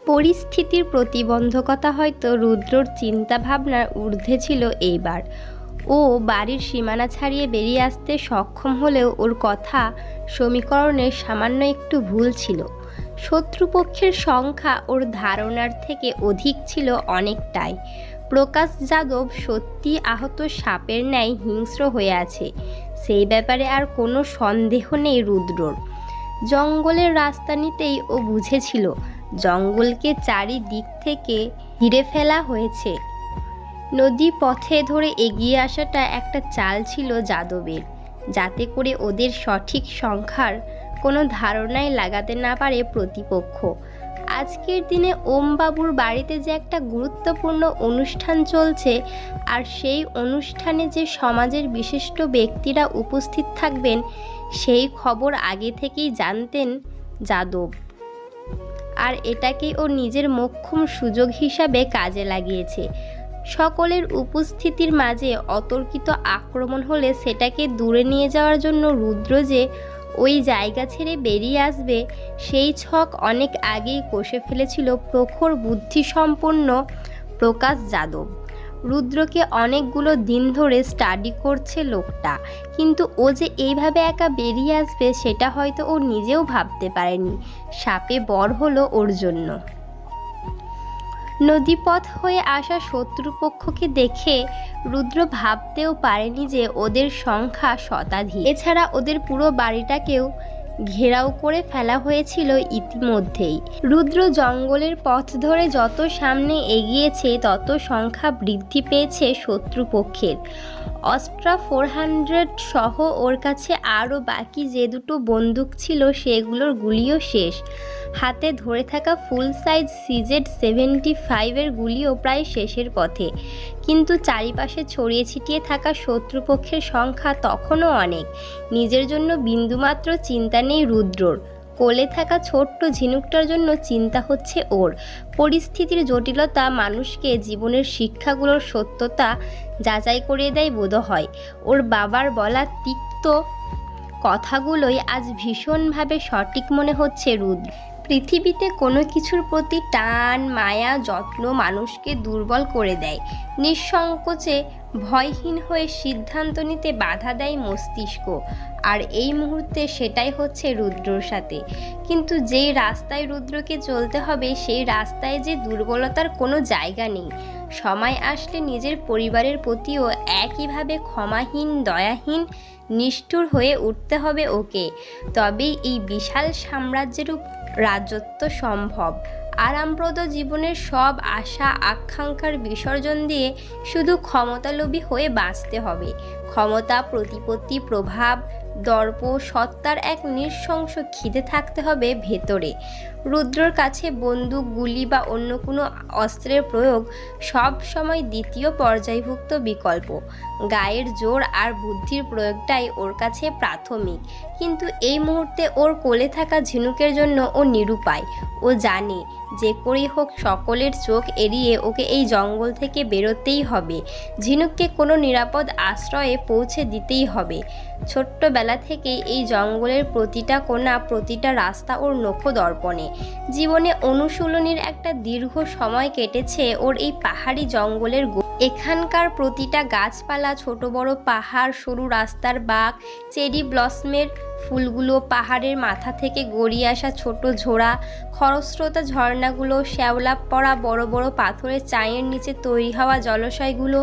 পরিস্থিতির প্রতিবন্ধকতা হয়তো রুদ্রর চিন্তাভাবনার ঊর্ধ্বে ছিল এইবার। ও বাড়ির সীমানা ছাড়িয়ে বেরিয়ে আসতে সক্ষম হলেও ওর কথা সমীকরণের সামান্য একটু ভুল ছিল। শত্রুপক্ষের সংখ্যা ওর ধারণার থেকে অধিক ছিল অনেকটাই। প্রকাশ যাদব সত্যি আহত সাপের ন্যায় হিংস্র হয়ে আছে, সেই ব্যাপারে আর কোনো সন্দেহ নেই রুদ্রর। জঙ্গলের রাস্তা নিতেই ও বুঝেছিল জঙ্গলকে চারিদিক থেকে ঘিরে ফেলা হয়েছে। নদী পথে ধরে এগিয়ে আসাটা একটা চাল ছিল যাদবের, যাতে করে ওদের সঠিক সংখ্যার কোনো ধারণাই লাগাতে না পারে প্রতিপক্ষ। আজকের দিনে ওমবাবুর বাড়িতে যে একটা গুরুত্বপূর্ণ অনুষ্ঠান চলছে, আর সেই অনুষ্ঠানে যে সমাজের বিশিষ্ট ব্যক্তিরা উপস্থিত থাকবেন, সেই খবর আগে থেকেই জানতেন যাদব। আর এটাকেই ও নিজের মোক্ষম সুযোগ হিসাবে কাজে লাগিয়েছে। সকলের উপস্থিতির মাঝে অতর্কিত আক্রমণ হলে সেটাকে দূরে নিয়ে যাওয়ার জন্য রুদ্র যে ওই জায়গা ছেড়ে বেরিয়ে আসবে, সেই ছক অনেক আগেই কষে ফেলেছিল প্রখর বুদ্ধিসম্পন্ন প্রকাশ যাদব। রুদ্রকে অনেকগুলো দিন ধরে স্টাডি করছে লোকটা, কিন্তু ও যে এইভাবে একা বেরিয়ে আসবে সেটা হয়তো ও নিজেও ভাবতে পারেনি। সাপে বর হলো ওর জন্য। নদীপথ হয়ে আসা শত্রুপক্ষকে দেখে রুদ্র ভাবতেও পারেনি যে ওদের সংখ্যা শতাধিক। এছাড়া ওদের পুরো বাড়িটাকেও ঘেরাও করে ফেলা হয়েছিল ইতিমধ্যেই। রুদ্র জঙ্গলের পথ ধরে যত সামনে এগিয়েছে তত সংখ্যা বৃদ্ধি পেয়েছে শত্রুপক্ষের। অস্ট্রা 400 সহ ওর কাছে আরও বাকি যে দুটো বন্দুক ছিল সেগুলোর গুলিও শেষ। হাতে ধরে থাকা ফুল সাইজ CZ-75 গুলিও প্রায় শেষের পথে। কিন্তু চারিপাশে ছড়িয়ে ছিটিয়ে থাকা শত্রুপক্ষের সংখ্যা তখনও অনেক। নিজের জন্য বিন্দুমাত্র চিন্তা নেই রুদ্রর। কোলে থাকা ছোট্ট ঝিনুকটার জন্য চিন্তা হচ্ছে ওর। পরিস্থিতির জটিলতা মানুষকে জীবনের শিক্ষাগুলোর সত্যতা যাচাই করিয়ে দেয় বোধহয়। ওর বাবার বলা তিক্ত কথাগুলোই আজ ভীষণভাবে সঠিক মনে হচ্ছে রুদ্র। পৃথিবীতে কোনো কিছুর প্রতি টান, মায়া, যত্ন মানুষকে দুর্বল করে দেয়। নিঃসংকোচে ভয়হীন হয়ে সিদ্ধান্ত নিতে বাধা দেয় মস্তিষ্ক। আর এই মুহূর্তে সেটাই হচ্ছে রুদ্রর সাথে। কিন্তু যেই রাস্তায় রুদ্রকে চলতে হবে সেই রাস্তায় যে দুর্বলতার কোনো জায়গা নেই। সময় আসলে নিজের পরিবারের প্রতিও একইভাবে ক্ষমাহীন, দয়াহীন, নিষ্ঠুর হয়ে উঠতে হবে ওকে। তবেই এই বিশাল সাম্রাজ্যের রাজত্ব সম্ভব। আরামপ্রদ জীবনের সব আশা আকাঙ্ক্ষার বিসর্জন দিয়ে শুধু ক্ষমতালোভী হয়ে বাঁচতে হবে। ক্ষমতা, প্রতিপত্তি, প্রভাব, দর্প, সত্তার এক নৃশংস খিদে থাকতে হবে ভেতরে। রুদ্রর কাছে বন্দুক, গুলি বা অন্য কোনো অস্ত্রের প্রয়োগ সব সময় দ্বিতীয় পর্যায়ভুক্ত বিকল্প। গায়ের জোর আর বুদ্ধির প্রয়োগটাই ওর কাছে প্রাথমিক। কিন্তু এই মুহূর্তে ওর কোলে থাকা ঝিনুকের জন্য ও নিরুপায়। ও জানে যে করেই হোক সকলের চোখ এড়িয়ে ওকে এই জঙ্গল থেকে বেরোতেই হবে। ঝিনুককে কোনো নিরাপদ আশ্রয়ে পৌঁছে দিতেই হবে। ছোট্টবেলা থেকেই এই জঙ্গলের প্রতিটা কোণা, প্রতিটা রাস্তা ওর নখদর্পণে। জীবনে অনুশীলনীর একটা দীর্ঘ সময় কেটেছে ওর এই পাহাড়ি জঙ্গলের। এখানকার প্রতিটা গাছপালা, ছোট বড় পাহাড়, সরু রাস্তার বাঁক, চেরি ব্লসমের ফুলগুলো, পাহাড়ের মাথা থেকে গড়িয়ে আসা ছোট ঝোড়া, খরস্রোতা ঝর্ণাগুলো, শ্যাওলা পড়া বড় বড় পাথরের চাঁইয়ের নিচে তৈরি হওয়া জলাশয়গুলো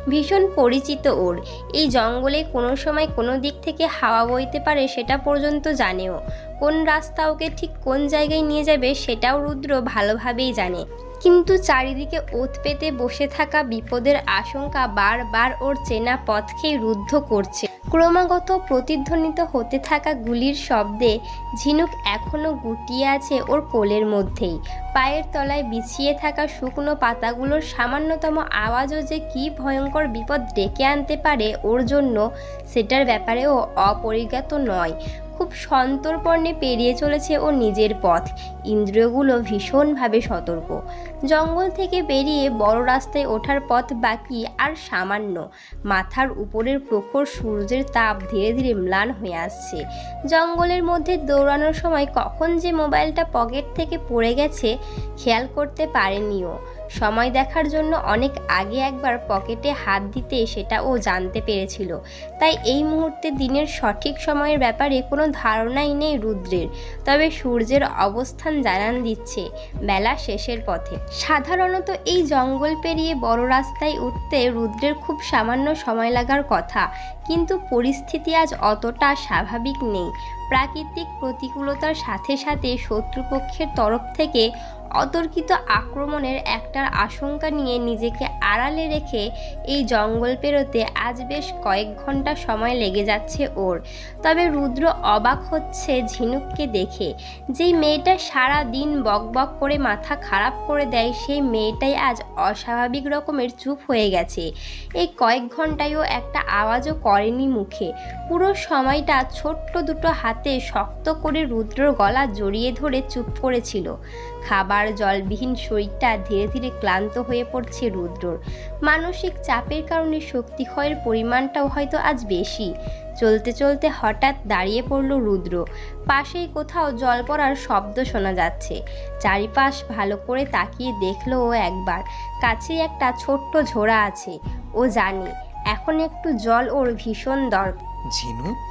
ভীষণ পরিচিত ওর। এই জঙ্গলে কোনো সময় কোনো দিক থেকে হাওয়া বইতে পারে সেটা পর্যন্ত জানেও। কোন রাস্তা ওকে ঠিক কোন জায়গায় নিয়ে যাবে সেটাও রুদ্র ভালোভাবেই জানে। কিন্তু চারিদিকে ওত পেতে বসে থাকা বিপদের আশঙ্কা বারবার ওর চেনা পথকেই রুদ্ধ করছে। ক্রমাগত প্রতিধ্বনিত হতে থাকা গুলির শব্দে ঝিনুক এখনও গুটিয়ে আছে ওর কোলের মধ্যেই। পায়ের তলায় বিছিয়ে থাকা শুকনো পাতাগুলোর সামান্যতম আওয়াজও যে কী ভয়ঙ্কর বিপদ ডেকে আনতে পারে ওর জন্য, সেটার ব্যাপারেও অপরিজ্ঞাত নয়। খুব সন্তর্পণে পেরিয়ে চলেছে ও নিজের পথ। ইন্দ্রিয়গুলো ভীষণভাবে সতর্ক। জঙ্গল থেকে বেরিয়ে বড় রাস্তায় ওঠার পথ বাকি আর সামান্য। মাথার উপরের প্রখর সূর্যের তাপ ধীরে ধীরে ম্লান হয়ে আসছে। জঙ্গলের মধ্যে দৌড়ানোর সময় কখন যে মোবাইলটা পকেট থেকে পড়ে গেছে খেয়াল করতে পারেনিও। সময় দেখার জন্য অনেক আগে একবার পকেটে হাত দিতে সেটা ও জানতে পেরেছিল। তাই এই মুহূর্তে দিনের সঠিক সময়ের ব্যাপারে কোনো ধারণাই নেই রুদ্রের। তবে সূর্যের অবস্থান জানান দিচ্ছে বেলা শেষের পথে। সাধারণত এই জঙ্গল পেরিয়ে বড় রাস্তায় উঠতে রুদ্রের খুব সামান্য সময় লাগার কথা, কিন্তু পরিস্থিতি আজ অতটা স্বাভাবিক নেই। প্রাকৃতিক প্রতিকূলতার সাথে সাথে শত্রুপক্ষের তরফ থেকে অতর্কিত আক্রমণের একটা আশঙ্কা নিয়ে নিজেকে আড়ালে রেখে এই জঙ্গল পেরোতে আজ বেশ কয়েক ঘন্টা সময় লেগে যাচ্ছে ওর। তবে রুদ্র অবাক হচ্ছে ঝিনুককে দেখে। যেই মেয়েটা সারা দিন বকবক করে মাথা খারাপ করে দেয়, সেই মেয়েটাই আজ অস্বাভাবিক রকমের চুপ হয়ে গেছে। এই কয়েক ঘন্টায়ও একটা আওয়াজও করেনি মুখে। পুরো সময়টা ছোট্ট দুটো হাতে শক্ত করে রুদ্রর গলা জড়িয়ে ধরে চুপ করেছিল। খাবার জলবিহীন শরীরটা ধীরে ধীরে ক্লান্ত হয়ে পড়ছে রুদ্রর। মানসিক চাপের কারণে শক্তিক্ষয়ের পরিমাণটাও হয়তো আজ বেশি। চলতে চলতে হঠাৎ দাঁড়িয়ে পড়ল রুদ্র। পাশেই কোথাও জল পড়ার শব্দ শোনা যাচ্ছে। চারিপাশ ভালো করে তাকিয়ে দেখলো ও একবার। কাছেই একটা ছোট্ট ঝোড়া আছে। ও জানে এখন একটু জল ওর ভীষণ দরকার। ঝিনুক?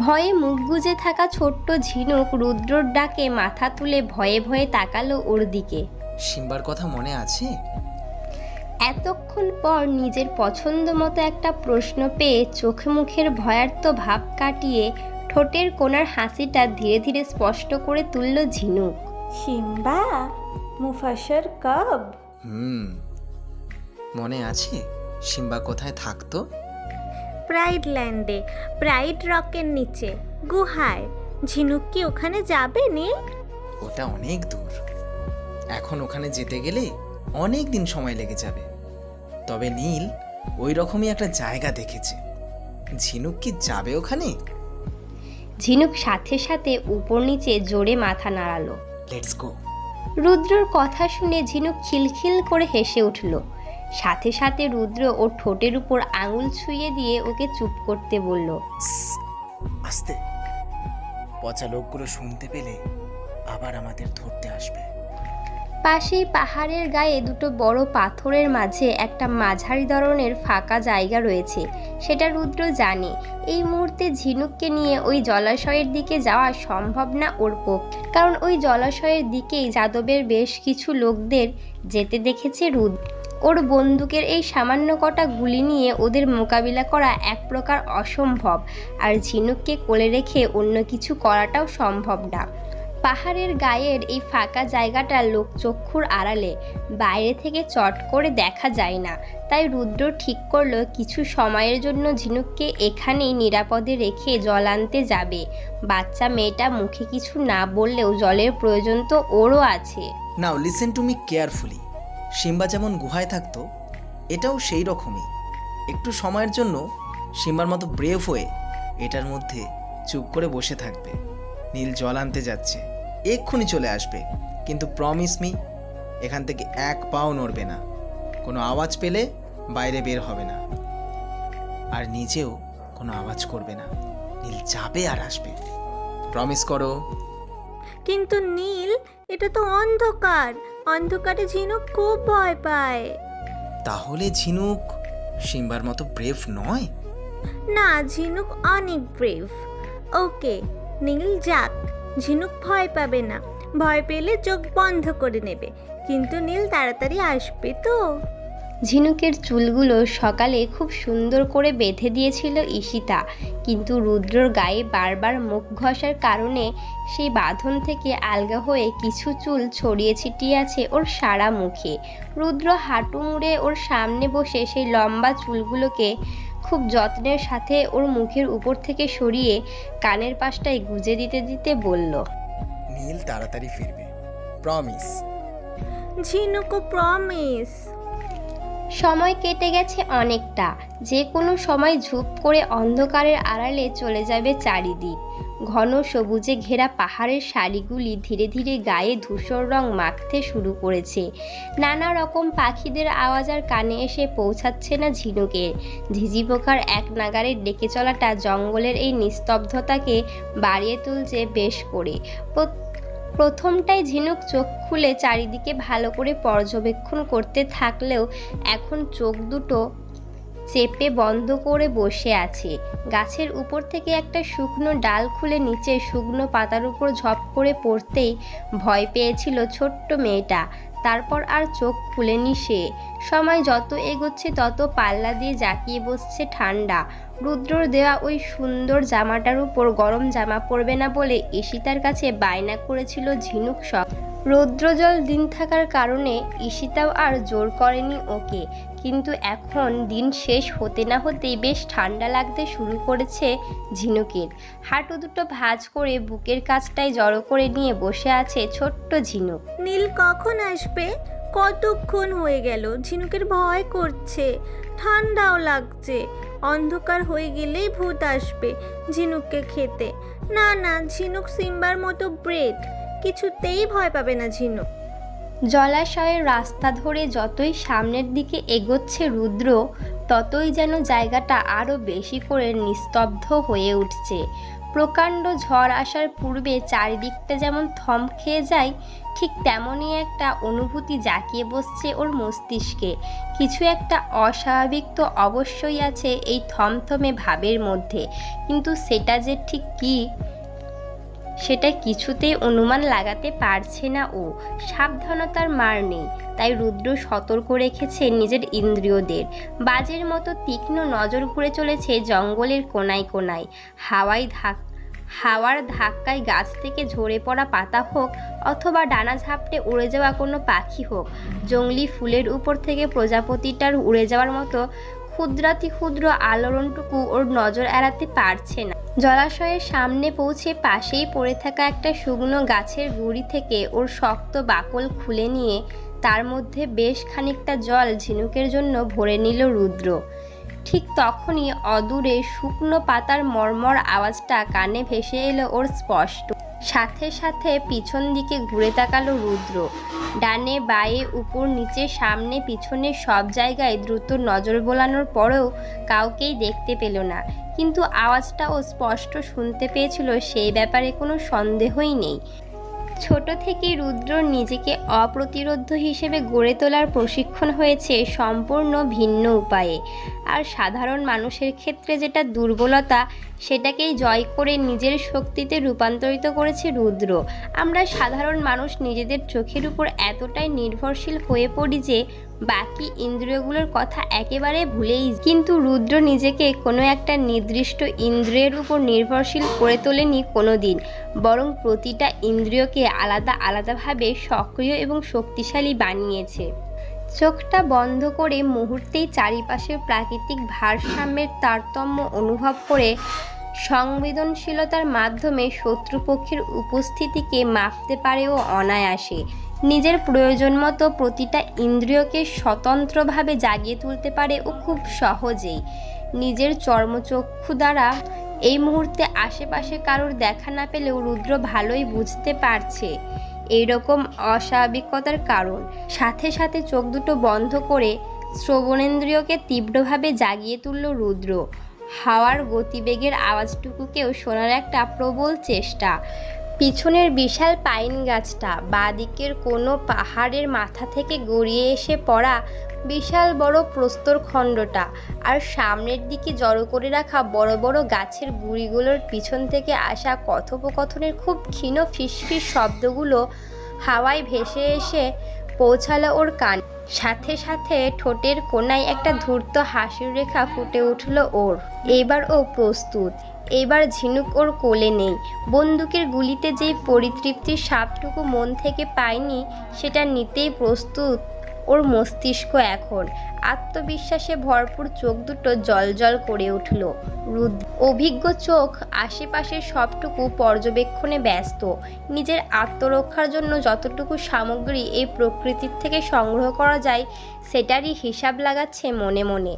ভয়ে মুখ গুজে থাকা ছোট্ট ঝিনুক রুদ্রর ডাকে মাথা তুলে ভয়ে ভয়ে তাকালো ওর দিকে। সিম্বার কথা মনে আছে? এতক্ষণ পর নিজের পছন্দ মতো একটা প্রশ্ন পেয়ে চোখে মুখের ভয়ার্ত ভাব কাটিয়ে ঠোঁটের কোণার হাসিটা ধীরে ধীরে স্পষ্ট করে তুলল ঝিনুক। সিম্বা, মুফাসার কাব। মনে আছে সিম্বা কোথায় থাকতো? প্রাইড ল্যান্ডে, প্রাইড রকের নিচে গুহায়। ঝিনুক কি ওখানে যাবে নীল? ওটা অনেক দূর। এখন ওখানে যেতে গেলে অনেক দিন সময় লেগে যাবে। তবে নীল ওই রকমই একটা জায়গা দেখেছে। ঝিনুক কি যাবে ওখানে? ঝিনুক সাথে সাথে উপর নিচে জোরে মাথা নাড়ালো। Let's go. রুদ্রর কথা শুনে ঝিনুক খিলখিল করে হেসে উঠল। সাথে সাথে রুদ্র ওর ঠোঁটের উপর আঙুল ছুঁয়ে দিয়ে ওকে চুপ করতে বলল। আস্তে, পচা লোকগুলো শুনতে পেলে আবার আমাদের ধরতে আসবে। পাশেই পাহাড়ের গায়ে দুটো বড় পাথরের মাঝে একটা মাঝারি ধরনের ফাঁকা জায়গা রয়েছে। সেটা রুদ্র জানে এই মুহূর্তে ঝিনুককে নিয়ে ওই জলাশয়ের দিকে যাওয়া সম্ভব না ওর পক্ষে, কারণ ওই জলাশয়ের দিকেই যাদবের বেশ কিছু লোকদের যেতে দেখেছে রুদ্র। ওর বন্দুকের এই সামান্য কটা গুলি নিয়ে ওদের মোকাবিলা করা এক প্রকার অসম্ভব, আর ঝিনুককে কোলে রেখে অন্য কিছু করাটাও সম্ভব না। পাহাড়ের গায়ের এই ফাঁকা জায়গাটা লোকচক্ষুর আড়ালে, বাইরে থেকে চট করে দেখা যায় না। তাই রুদ্র ঠিক করলো কিছু সময়ের জন্য ঝিনুককে এখানেই নিরাপদে রেখে জল আনতে যাবে। বাচ্চা মেয়েটা মুখে কিছু না বললেও জলের প্রয়োজন তো ওরও আছে। নাও listen to me carefully. Simba যেমন গুহায় থাকতো, এটাও সেই রকমই। একটু সময়ের জন্য সিম্বার মতো ব্রেভ হয়ে এটার মধ্যে চুপ করে বসে থাকবে। নীল জল আনতে যাচ্ছে, এক্ষুনি চলে আসবে, কিন্তু প্রমিস মি এখান থেকে এক পাও নড়বে না। কোনো আওয়াজ পেলে বাইরে বের হবে না, আর নিজেও কোনো আওয়াজ করবে না। নীল যাবে আর আসবে, প্রমিস করো। কিন্তু নীল, এটা তো অন্ধকার। অন্ধকারে ঝিনুক খুব ভয় পায়। তাহলে ঝিনুক সিম্বার মতো ব্রেভ নয়? না, ঝিনুক অনেক ব্রেভ। ওকে, নীল যাক। ঝিনুক ভয় পাবে না। ভয় পেলে চোখ বন্ধ করে নেবে, কিন্তু নীল তাড়াতাড়ি আসবে তো। ঝিনুকের চুলগুলো সকালে খুব সুন্দর করে বেঁধে দিয়েছিল ঈশিতা, কিন্তু রুদ্রর গায়ে বারবার মুখ ঘষার কারণে সেই বাঁধন থেকে আলগা হয়ে কিছু চুল ছড়িয়ে ছিটিয়ে আছে ওর সারা মুখে। রুদ্র হাঁটু মুড়ে ওর সামনে বসে সেই লম্বা চুলগুলোকে খুব যত্নের সাথে ওর মুখের উপর থেকে সরিয়ে কানের পাশটায় গুজে দিতে দিতে বলল, নীল তাড়াতাড়ি ফিরবে, প্রমিস। ঝিনুকও প্রমিস। সময় কেটে গেছে অনেকটা। যে কোনো সময় ঝুপ করে অন্ধকারের আড়ালে চলে যাবে চারিদিক। ঘন সবুজে ঘেরা পাহাড়ের সারিগুলি ধীরে ধীরে গায়ে ধূসর রং মাখতে শুরু করেছে। নানা রকম পাখিদের আওয়াজ আর কানে এসে পৌঁছাচ্ছে না ঝিনুকের। ঝিঝি পোকার এক নাগারে ডেকে চলাটা জঙ্গলের এই নিস্তব্ধতাকে বাড়িয়ে তুলছে বেশ করে। প্রথমটায় ঝিনুক চোখ খুলে চারিদিকে ভালো করে পর্যবেক্ষণ করতে থাকলেও এখন চোখ দুটো চেপে বন্ধ করে বসে আছে। গাছের উপর থেকে একটা শুকনো ডাল খুলে নিচে শুকনো পাতার উপর ঝপ করে পড়তেই ভয় পেয়েছিল ছোট্ট মেয়েটা। তারপর আর চোখ খুলেনি সে। সময় যত এগোচ্ছে তত পাল্লা দিয়ে জাঁকিয়ে বসছে ঠান্ডা। রুদ্রর দেওয়া ওই সুন্দর জামাটার উপর গরম জামা পরবে না বলে ঈশিতার কাছে বায়না করেছিল ঝিনুক সব। রৌদ্রজল দিন থাকার কারণে ঈশিতাও আর জোর করেনি ওকে। কিন্তু এখন দিন শেষ হতে না হতেই বেশ ঠান্ডা লাগতে শুরু করেছে ঝিনুকের। হাঁটু দুটো ভাঁজ করে বুকের কাছটায় জড়ো করে নিয়ে বসে আছে ছোট্ট ঝিনুক। নীল কখন আসবে? কতক্ষণ হয়ে গেল। ঝিনুকের ভয় করছে, ঠান্ডাও লাগছে। অন্ধকার হয়ে গেলেই ভূত আসবে ঝিনুককে খেতে। না না, ঝিনুক সিম্বার মতো ব্রেড, কিছুতেই ভয় পাবে না ঝিনুক। জলাশয়ের রাস্তা ধরে যতই সামনের দিকে এগোচ্ছে রুদ্র, ততই যেন জায়গাটা আরও বেশি করে নিস্তব্ধ হয়ে উঠছে। প্রকাণ্ড ঝড় আসার পূর্বে চারিদিকটা যেমন থম খেয়ে যায়, ঠিক তেমনই একটা অনুভূতি জাঁকিয়ে বসছে ওর মস্তিষ্কে। কিছু একটা অস্বাভাবিক তো অবশ্যই আছে এই থমথমে ভাবের মধ্যে, কিন্তু সেটা যে ঠিক কী সেটা কিছুতেই অনুমান লাগাতে পারছে না ও। সাবধানতার মার নেই, তাই রুদ্র সতর্ক রেখেছে নিজের ইন্দ্রিয়দের। বাজের মতো তীক্ষ্ণ নজর ঘুরে চলেছে জঙ্গলের কোনায় কোনায়। হাওয়ার ধাক্কায় গাছ থেকে ঝরে পড়া পাতা হোক অথবা ডানা ঝাপটে উড়ে যাওয়া কোনো পাখি হোক, জংলি ফুলের উপর থেকে প্রজাপতিটার উড়ে যাওয়ার মতো ক্ষুদ্রাতি ক্ষুদ্র আলোড়নটুকু ওর নজর এড়াতে পারছে না। জলাশয়ের সামনে পৌঁছে পাশেই পড়ে থাকা একটা শুকনো গাছের গুঁড়ি থেকে ওর শক্ত বাকল খুলে নিয়ে তার মধ্যে বেশ খানিকটা জল ঝিনুকের জন্য ভরে নিল রুদ্র। ঠিক তখনই অদূরে শুকনো পাতার মর্মর আওয়াজটা কানে ভেসে এলো ওর স্পষ্ট। সাথে সাথে পিছন দিকে ঘুরে তাকালো রুদ্র। ডানে বাঁয়ে উপর নিচে সামনে পিছনে সব জায়গায় দ্রুত নজর বোলানোর পরেও কাউকেই দেখতে পেল না, কিন্তু আওয়াজটাও স্পষ্ট শুনতে পেয়েছিল, সেই ব্যাপারে কোনো সন্দেহই নেই। ছোট থেকেই রুদ্রর নিজেকে অপ্রতিরোধ্য হিসেবে গড়ে তোলার প্রশিক্ষণ হয়েছে সম্পূর্ণ ভিন্ন উপায়ে। আর সাধারণ মানুষের ক্ষেত্রে যেটা দুর্বলতা, সেটাকেই জয় করে নিজের শক্তিতে রূপান্তরিত করেছে রুদ্র। আমরা সাধারণ মানুষ নিজেদের চোখের উপর এতটাই নির্ভরশীল হয়ে পড়ি যে বাকি ইন্দ্রিয়গুলোর কথা একেবারে ভুলেই। কিন্তু রুদ্র নিজেকে কোনো একটা নির্দিষ্ট ইন্দ্রিয়ের উপর নির্ভরশীল করে তোলেনি কোনো দিন, বরং প্রতিটা ইন্দ্রিয়কে আলাদা আলাদাভাবে সক্রিয় এবং শক্তিশালী বানিয়েছে। চোখটা বন্ধ করে মুহূর্তেই চারিপাশের প্রাকৃতিক ভারসাম্যের তারতম্য অনুভব করে সংবেদনশীলতার মাধ্যমে শত্রুপক্ষের উপস্থিতিকে মাপতে পারে ও অনায়াসে। নিজের প্রয়োজন মতো প্রতিটা ইন্দ্রিয়কে স্বতন্ত্রভাবে জাগিয়ে তুলতে পারে ও খুব সহজেই। নিজের চর্মচক্ষু দ্বারা এই মুহূর্তে আশেপাশে কারোর দেখা না পেলেও রুদ্র ভালোই বুঝতে পারছে এইরকম অস্বাভাবিকতার কারণ। সাথে সাথে চোখ দুটো বন্ধ করে শ্রবণেন্দ্রিয়কে তীব্রভাবে জাগিয়ে তুলল রুদ্র। হাওয়ার গতিবেগের আওয়াজটুকুকেও শোনার একটা প্রবল চেষ্টা। পিছনের বিশাল পাইন গাছটা, বাঁদিকের কোনো পাহাড়ের মাথা থেকে গড়িয়ে এসে পড়া বিশাল বড় প্রস্তরখণ্ডটা, আর সামনের দিকে জড়ো করে রাখা বড় বড় গাছের গুঁড়িগুলোর পিছন থেকে আসা কথোপকথনের খুব ক্ষীণ ফিসফিস শব্দগুলো হাওয়ায় ভেসে এসে পৌঁছালো ওর কান। সাথে সাথে ঠোঁটের কোণায় একটা ধূর্ত হাসির রেখা ফুটে উঠল ওর। এবার ও প্রস্তুত। এবার ঝিনুক ওর কোলে নেই। বন্দুকের গুলিতে যেই পরিতৃপ্তির স্বাদটুকু মন থেকে পায়নি, সেটা নিতেই প্রস্তুত ওর মস্তিষ্ক এখন। আত্মবিশ্বাসে ভরপুর চোখ দুটো জলজল করে উঠল। অভিজ্ঞ চোখ আশেপাশের সবটুকু পর্যবেক্ষণে ব্যস্ত। নিজের আত্মরক্ষার জন্য যতটুকু সামগ্রী এই প্রকৃতির থেকে সংগ্রহ করা যায়, সেটারই হিসাব লাগাচ্ছে মনে মনে।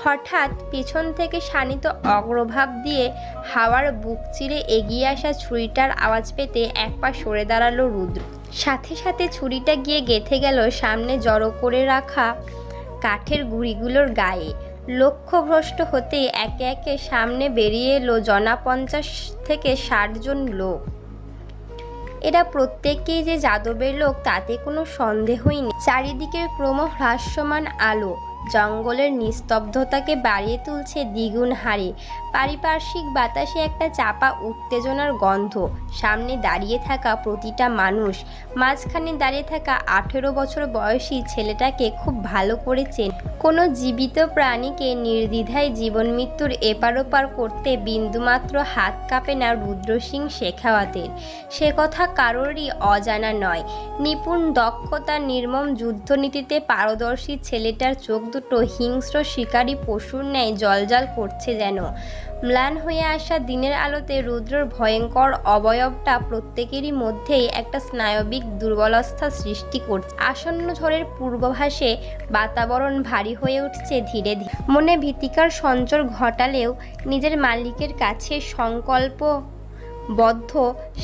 হঠাৎ পিছন থেকে শানিত অগ্রভাব দিয়ে হাওয়ার বুক চিরে এগিয়ে আসা ছুরিটার আওয়াজ পেতে এক পা সরে দাঁড়ালো রুদ্র। সাথে সাথে ছুরিটা গিয়ে গেঁথে গেল সামনে জড়ো করে রাখা কাঠের গুঁড়িগুলোর গায়ে। লক্ষ্যভ্রষ্ট হতেই একে একে সামনে বেরিয়ে এলো জনা 50 থেকে 60 জন লোক। এরা প্রত্যেকেই যে যাদবের লোক তাতে কোনো সন্দেহই নেই। চারিদিকের ক্রমহ্রাসমান আলো জঙ্গলের নিস্তব্ধতাকে বাড়িয়ে তুলছে দ্বিগুণ হারে। পারিপার্শ্বিক বাতাসে একটা চাপা উত্তেজনার গন্ধ। সামনে দাঁড়িয়ে থাকা প্রতিটা মানুষ মাঝখানে দাঁড়িয়ে থাকা 18 বছর বয়সী ছেলেটাকে খুব ভালো করে চেনে। কোনো জীবিত প্রাণীকে নির্দ্বিধায় জীবন মৃত্যুর এপার ওপার করতে বিন্দুমাত্র হাত কাঁপে না রুদ্র সিং শেখাওয়াতের, সে কথা কারোরই অজানা নয়। নিপুণ দক্ষতা, নির্মম যুদ্ধনীতিতে পারদর্শী ছেলেটার চোখ দুটো হিংস্র শিকারী পশুর ন্যায় জ্বলজ্বল করছে যেন। ম্লান হয়ে আসা দিনের আলোতে রুদ্রর ভয়ঙ্কর অবয়বটা প্রত্যেকেরই মধ্যেই একটা স্নায়বিক দুর্বলতা সৃষ্টি করছে। আসন্ন ঝড়ের পূর্বাভাসে বাতাবরণ ভারী হয়ে উঠছে ধীরে ধীরে। মনে ভীতিকার সঞ্চার ঘটালেও নিজের মালিকের কাছে সংকল্পবদ্ধ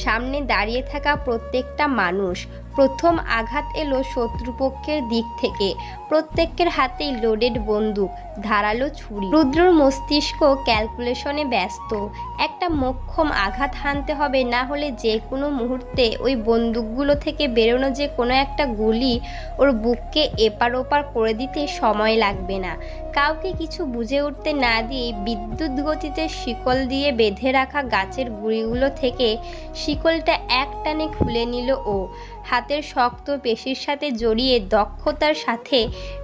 সামনে দাঁড়িয়ে থাকা প্রত্যেকটা মানুষ। প্রথম আঘাত এলো শত্রুপক্ষের দিক থেকে। প্রত্যেকের হাতেই লোডেড বন্দুক, ধারালো ছুরি। রুদ্রর মস্তিষ্ক ক্যালকুলেশনে ব্যস্ত। একটা মোক্ষম আঘাত হানতে হবে, না হলে যে কোনো মুহূর্তে ওই বন্দুকগুলো থেকে বেরোনো যে কোনো একটা গুলি ওর বুককে এপার ওপার করে দিতে সময় লাগবে না। কাউকে কিছু বুঝে উঠতে না দিয়ে বিদ্যুৎ গতিতে শিকল দিয়ে বেঁধে রাখা গাছের গুঁড়িগুলো থেকে শিকলটা এক টানে খুলে নিল ও হাতের শক্ত পেশির সাথে জড়িয়ে দক্ষতার সাথে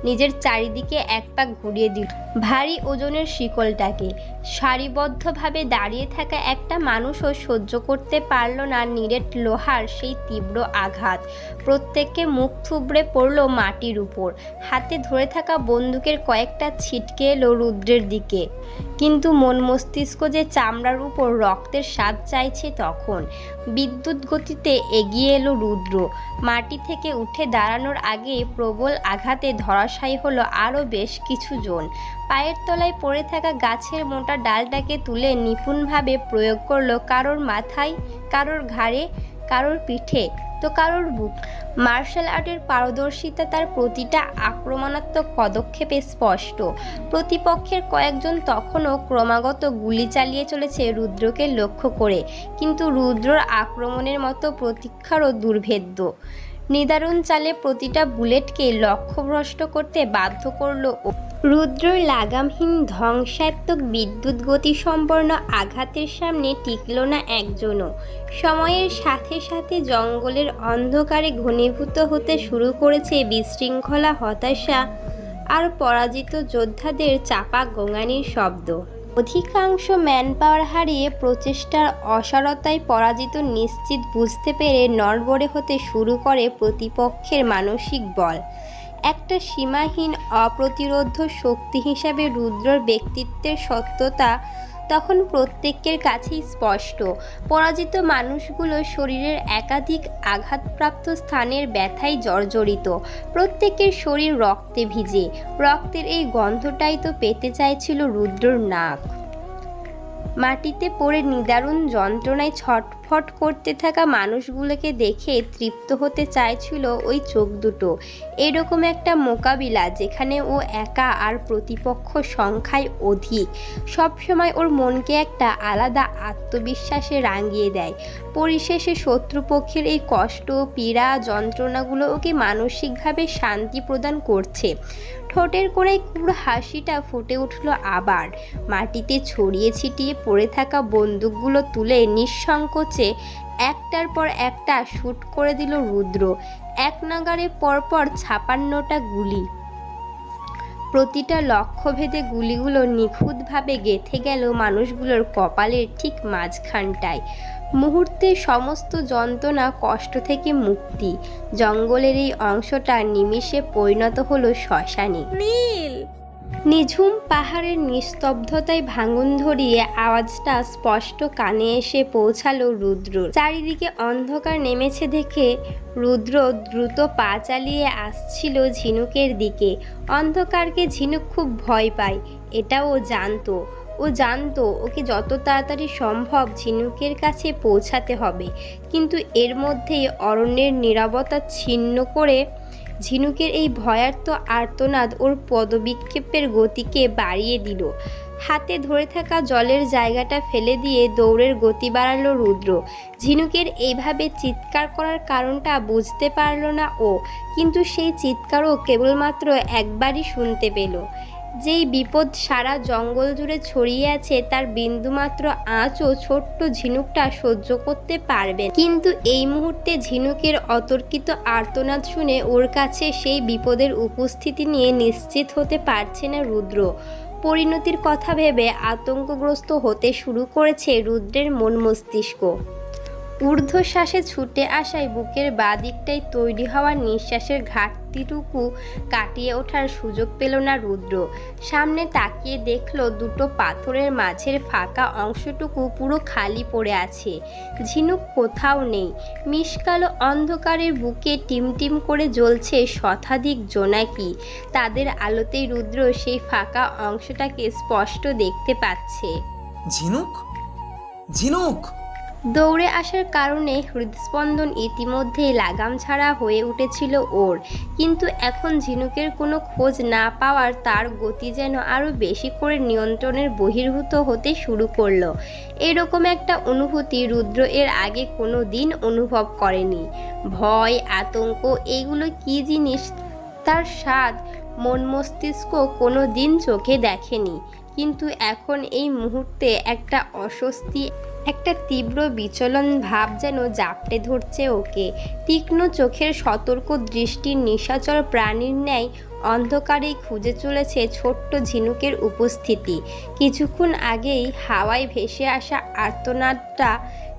নিজের চারিদিকে এক পাক ঘুরিয়ে দিল ভারী ওজনের শিকলটাকে। সারিবদ্ধভাবে দাঁড়িয়ে থাকা একটা মানুষও সহ্য করতে পারল না নিরেট লোহার সেই তীব্র আঘাত। প্রত্যেককে মুখ থুবড়ে পড়ল মাটির উপর। হাতে ধরে থাকা বন্দুকের কয়েকটা ছিটকে এলো রুদ্রের দিকে, কিন্তু মন মস্তিষ্ক যে চামড়ার উপর রক্তের স্বাদ চাইছে তখন। বিদ্যুৎ গতিতে এগিয়ে এলো রুদ্র। মাটি থেকে উঠে দাঁড়ানোর আগে প্রবল আঘাতে ধরাশায়ী হলো আরও বেশ কিছু জন। পায়ের তলায় পড়ে থাকা গাছের মোটা ডালটাকে তুলে নিপুণভাবে প্রয়োগ করলো কারোর মাথায়, কারোর ঘাড়ে, কারোর পিঠে, তো কারোর বুক। মার্শাল আর্টের পারদর্শিতা তার প্রতিটা আক্রমণাত্মক পদক্ষেপে স্পষ্ট। প্রতিপক্ষের কয়েকজন তখনও ক্রমাগত গুলি চালিয়ে চলেছে রুদ্রকে লক্ষ্য করে, কিন্তু রুদ্রর আক্রমণের মতো প্রতীক্ষারও দুর্ভেদ্য। নিদারুণ চালে প্রতিটা বুলেটকে লক্ষ্যভ্রষ্ট করতে বাধ্য করল ও। রুদ্রর লাগামহীন ধ্বংসাত্মক বিদ্যুৎ গতিসম্পন্ন আঘাতের সামনে টিকল না একজনও। সময়ের সাথে সাথে জঙ্গলের অন্ধকারে ঘনীভূত হতে শুরু করেছে বিশৃঙ্খলা, হতাশা আর পরাজিত যোদ্ধাদের চাপা গোঙানির শব্দ। অধিকাংশ ম্যানপাওয়ার হারিয়ে প্রচেষ্টার অসারতায় পরাজিত নিশ্চিত বুঝতে পেরে নড়বড়ে হতে শুরু করে প্রতিপক্ষের মানসিক বল। একটা সীমাহীন অপ্রতিরোধ্য শক্তি হিসাবে রুদ্রর ব্যক্তিত্বের সত্যতা তখন প্রত্যেকের কাছেই স্পষ্ট। পরাজিত মানুষগুলো শরীরের একাধিক আঘাতপ্রাপ্ত স্থানের ব্যথায় জর্জরিত। প্রত্যেকের শরীর রক্তে ভিজে। রক্তের এই গন্ধটাই তো পেতে চাইছিল রুদ্রর নাক। মাটিতে পড়ে নিদারুণ যন্ত্রণায় ছটফট করতে থাকা মানুষগুলোকে দেখে তৃপ্ত হতে চাইছিল ওই চোখ দুটো। এরকম একটা মোকাবিলা যেখানে ও একা আর প্রতিপক্ষ সংখ্যায় অধিক, সবসময় ওর মনকে একটা আলাদা আত্মবিশ্বাসে রাঙিয়ে দেয়। পরিশেষে শত্রুপক্ষের এই কষ্ট, পীড়া, যন্ত্রণাগুলো ওকে মানসিকভাবে শান্তি প্রদান করছে। ঠোঁটের কোণায় কুড় হাসিটা ফুটে উঠল আবার। মাটিতে ছড়িয়ে ছিটিয়ে পড়ে থাকা বন্দুকগুলো তুলে নিঃসংকোচে একটার পর একটা শুট করে দিল রুদ্র। এক নাগাড়ে পরপর 56টা গুলি। প্রতিটা লক্ষ্যভেদে গুলিগুলো নিখুঁতভাবে গেঁথে গেল মানুষগুলোর কপালের ঠিক মাঝখানটায়। মুহূর্তে সমস্ত যন্ত্রণা, কষ্ট থেকে মুক্তি। জঙ্গলের এই অংশটা নিমিষে পরিণত হলো শ্মশানে। নীল, নিঝুম পাহাড়ের নিস্তব্ধতায় ভাঙন ধরিয়ে আওয়াজটা স্পষ্ট কানে এসে পৌঁছালো রুদ্র। চারিদিকে অন্ধকার নেমেছে দেখে রুদ্র দ্রুত পা চালিয়ে আসছিল ঝিনুকের দিকে। অন্ধকারকে ঝিনুক খুব ভয় পায়, এটা ও জানতো ওকে যত তাড়াতাড়ি সম্ভব ঝিনুকের কাছে পৌঁছাতে হবে। কিন্তু এর মধ্যেই অরণ্যের নীরবতা ছিন্ন করে ঝিনুকের এই ভয়ার্ত আর্তনাদ ওর পদবিক্ষেপের গতিকে বাড়িয়ে দিল। হাতে ধরে থাকা জলের জায়গাটা ফেলে দিয়ে দৌড়ের গতি বাড়ালো রুদ্র। ঝিনুকের এইভাবে চিৎকার করার কারণটা বুঝতে পারল না ও, কিন্তু সেই চিৎকারও কেবলমাত্র একবারই শুনতে পেল। যেই বিপদ সারা জঙ্গল জুড়ে ছড়িয়ে আছে তার বিন্দুমাত্র আঁচও ছোট্ট ঝিনুকটা সহ্য করতে পারবে। কিন্তু এই মুহূর্তে ঝিনুকের অতর্কিত আর্তনাদ শুনে ওর কাছে সেই বিপদের উপস্থিতি নিয়ে নিশ্চিত হতে পারছে না রুদ্র। পরিণতির কথা ভেবে আতঙ্কগ্রস্ত হতে শুরু করেছে রুদ্রের মন মস্তিষ্ক। ঊর্ধ্বশ্বাসে ছুটে আসায় বুকের বাঁ দিকটায় তৈরি হওয়া নিঃশ্বাসের ঘাটতিটুকু কাটিয়ে ওঠার সুযোগ পেল না রুদ্র। সামনে তাকিয়ে দেখল দুটো পাথরের মাঝের ফাঁকা অংশটুকু পুরো খালি পড়ে আছে। ঝিনুক কোথাও নেই। মিশকালো অন্ধকারের বুকে টিমটিম করে জ্বলছে শতাধিক জোনাকি। তাদের আলোতেই রুদ্র সেই ফাঁকা অংশটাকে স্পষ্ট দেখতে পাচ্ছে। ঝিনুক, ঝিনুক! দৌড়ে আসার কারণে হৃদস্পন্দন ইতিমধ্যেই লাগাম ছাড়া হয়ে উঠেছিল ওর। কিন্তু এখন ঝিনুকের কোনো খোঁজ না পাওয়ার তার গতি যেন আরও বেশি করে নিয়ন্ত্রণের বহির্ভূত হতে শুরু করলো। এরকম একটা অনুভূতি রুদ্র এর আগে কোনো দিন অনুভব করেনি। ভয়, আতঙ্ক, এইগুলো কী জিনিস তার স্বাদ মন মস্তিষ্ক কোনো দিন চোখে দেখেনি। কিন্তু এখন এই মুহূর্তে একটা অস্বস্তি, একটা তীব্র বিচলন ভাব যেন জাপটে ধরছে ওকে। তীক্ষ্ণ চোখের সতর্ক দৃষ্টির নিশাচর প্রাণীর ন্যায় অন্ধকারেই খুঁজে চলেছে ছোট্ট ঝিনুকের উপস্থিতি। কিছুক্ষণ আগেই হাওয়ায় ভেসে আসা আর্তনাদটা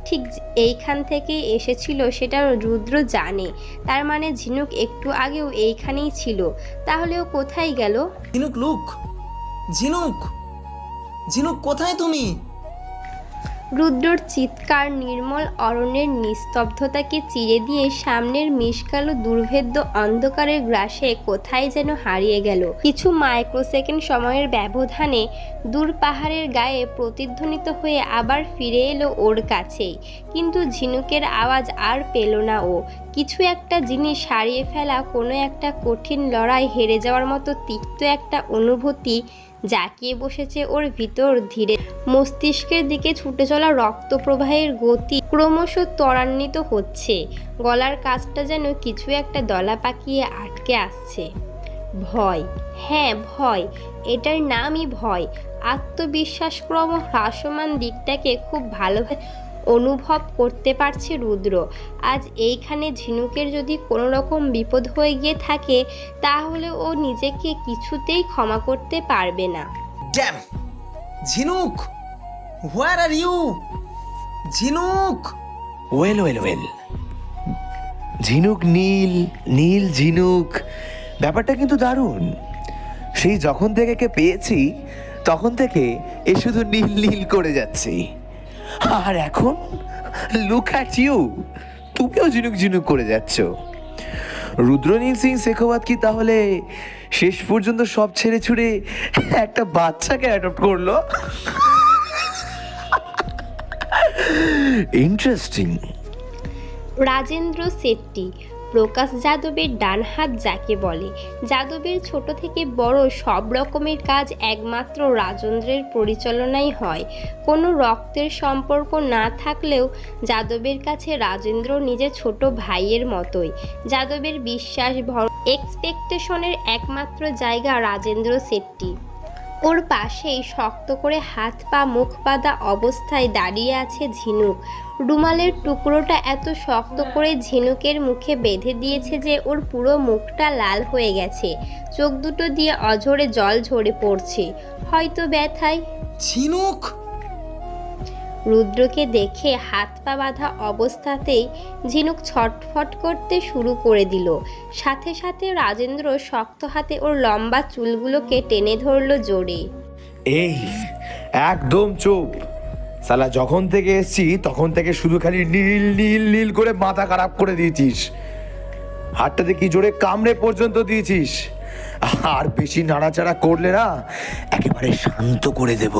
ঠিক এইখান থেকেই এসেছিল সেটা রুদ্র জানে। তার মানে ঝিনুক একটু আগেও এইখানেই ছিল। তাহলে ও কোথায় গেল? ঝিনুক, লুক! ঝিনুক, ঝিনুক কোথায় তুমি? রুদ্রর চিৎকার নির্মল অরণ্যের নিস্তব্ধতাকে চিরে দিয়ে সামনের মিশকালো দুর্ভেদ্য অন্ধকারের গ্রাসে কোথায় যেন হারিয়ে গেল। কিছু মাইক্রোসেকেন্ড সময়ের ব্যবধানে দূর পাহাড়ের গায়ে প্রতিধ্বনিত হয়ে আবার ফিরে এলো ওর কাছেই। কিন্তু ঝিনুকের আওয়াজ আর পেল না ও। কিছু একটা জিনিস হারিয়ে ফেলা, কোনো একটা কঠিন লড়াই হেরে যাওয়ার মতো তিক্ত একটা অনুভূতি জাঁকিয়ে বসেছে ওর ভিতর। ধীরে মস্তিষ্কের দিকে ছুটে চলা রক্ত প্রবাহের গতি ক্রমশ ত্বরান্বিত হচ্ছে। গলার কাছটা যেন কিছু একটা দলা পাকিয়ে আটকে আসছে। ভয়, হ্যাঁ ভয়, এটার নামই ভয়। আত্মবিশ্বাস ক্রম হ্রাসমান দিকটাকে খুব ভালোভাবে অনুভব করতে পারছে রুদ্র। আজ এইখানে ঝিনুকের যদি কোনো রকম বিপদ হয়ে গিয়ে থাকে তাহলে ও নিজেকে কিছুতেই ক্ষমা করতে পারবে না। ড্যাম! ঝিনুক, হোয়ার আর ইউ? ঝিনুক! ওয়েল, ঝিনুক নীল, নীল ঝিনুক, ব্যাপারটা কিন্তু দারুণ। সেই যখন থেকে একে পেয়েছি তখন থেকে এ শুধু নীল নীল করে যাচ্ছে। আর এখন লুক অ্যাট ইউ, তুমিও ঝিনুক ঝিনুক করে যাচ্ছ। রুদ্রনীল সিং শেখাওয়াত কি তাহলে শেষ পর্যন্ত সব ছেড়ে ছুড়ে একটা বাচ্চাকে অ্যাডপ্ট করলো? ইন্টারেস্টিং। রাজেন্দ্র শেট্টি, প্রকাশ যাদবের ডান হাত যাকে বলে। যাদবের ছোট থেকে বড় সব রকমের কাজ একমাত্র রাজেন্দ্রের পরিচালনায় হয়। কোনো রক্তের সম্পর্ক না থাকলেও যাদবের কাছে রাজেন্দ্র নিজের ছোট ভাইয়ের মতোই। যাদবের বিশ্বাস, এক্সপেকটেশনের একমাত্র জায়গা রাজেন্দ্র শেট্টি। ওর পাশেই শক্ত করে হাত পা মুখ বাঁধা অবস্থায় দাঁড়িয়ে আছে ঝিনুক। রুমালের টুকরোটা এত শক্ত করে ঝিনুকের মুখে বেঁধে দিয়েছে যে ওর পুরো মুখটা লাল হয়ে গেছে। চোখ দুটো দিয়ে অঝরে জল ঝরে পড়ছে, হয়তো ব্যথায়। ঝিনুক! রুদ্রকে দেখে হাত পা বাঁধা অবস্থাতেই ঝিনুক ছটফট করতে শুরু করে দিল। সাথে সাথে রাজেন্দ্র শক্ত হাতে ওর লম্বা চুলগুলোকে টেনে ধরল জোরে। এই একদম চুপ! সালা যখন থেকে এসছি তখন থেকে শুধু খালি নীল নীল নীল করে মাথা খারাপ করে দিয়েছিস। হাতটা দেখি জোরে কামড়ে পর্যন্ত দিয়েছিস। আর বেশি নাড়াচাড়া করলে না একেবারে শান্ত করে দেব।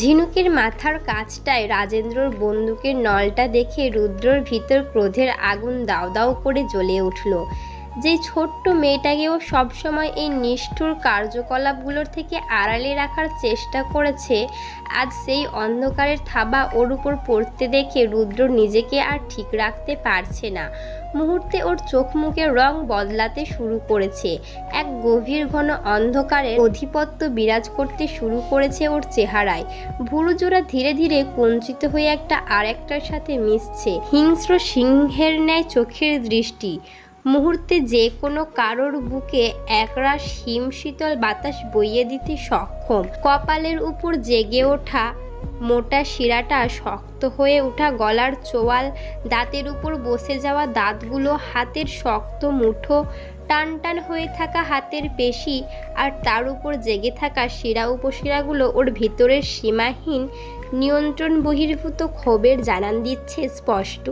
ঝিনুকের মাথার কাছটায় রাজেন্দ্রর বন্দুকের নলটা দেখে রুদ্রর ভিতর ক্রোধের আগুন দাউ দাউ করে জ্বলে উঠল। যে ছোট্ট মেয়েটাকেও সবসময় এই নিষ্ঠুর কার্যকলাপগুলোর থেকে আড়ালে রাখার চেষ্টা করেছে, আজ সেই অন্ধকারের থাবা ওর উপর পড়তে দেখে রুদ্র নিজেকে আর ঠিক রাখতে পারছে না। মুহূর্তে ওর চোখ মুখের রং বদলাতে শুরু করেছে। এক গভীর ঘন অন্ধকারের আধিপত্য বিরাজ করতে শুরু করেছে ওর চেহারায়। ভুরুজোড়া ধীরে ধীরে কুঞ্চিত হয়ে একটা আরেকটার সাথে মিশছে। হিংস্র সিংহের ন্যায় চোখের দৃষ্টি। মুহূর্তে যে কোনো কারোর বুকে একরাশ হিমশীতল বাতাস বইয়ে দিতে সক্ষম। কপালের উপর জেগে ওঠা মোটা শিরাটা, শক্ত হয়ে ওঠা গলার চোয়াল, দাঁতের উপর বসে যাওয়া দাঁতগুলো, হাতের শক্ত মুঠো, টান টান হয়ে থাকা হাতের পেশি, আর তার উপর জেগে থাকা শিরা উপশিরাগুলো ওর ভিতরের সীমাহীন নিয়ন্ত্রণ বহির্ভূত ক্ষোভের জানান দিচ্ছে স্পষ্ট।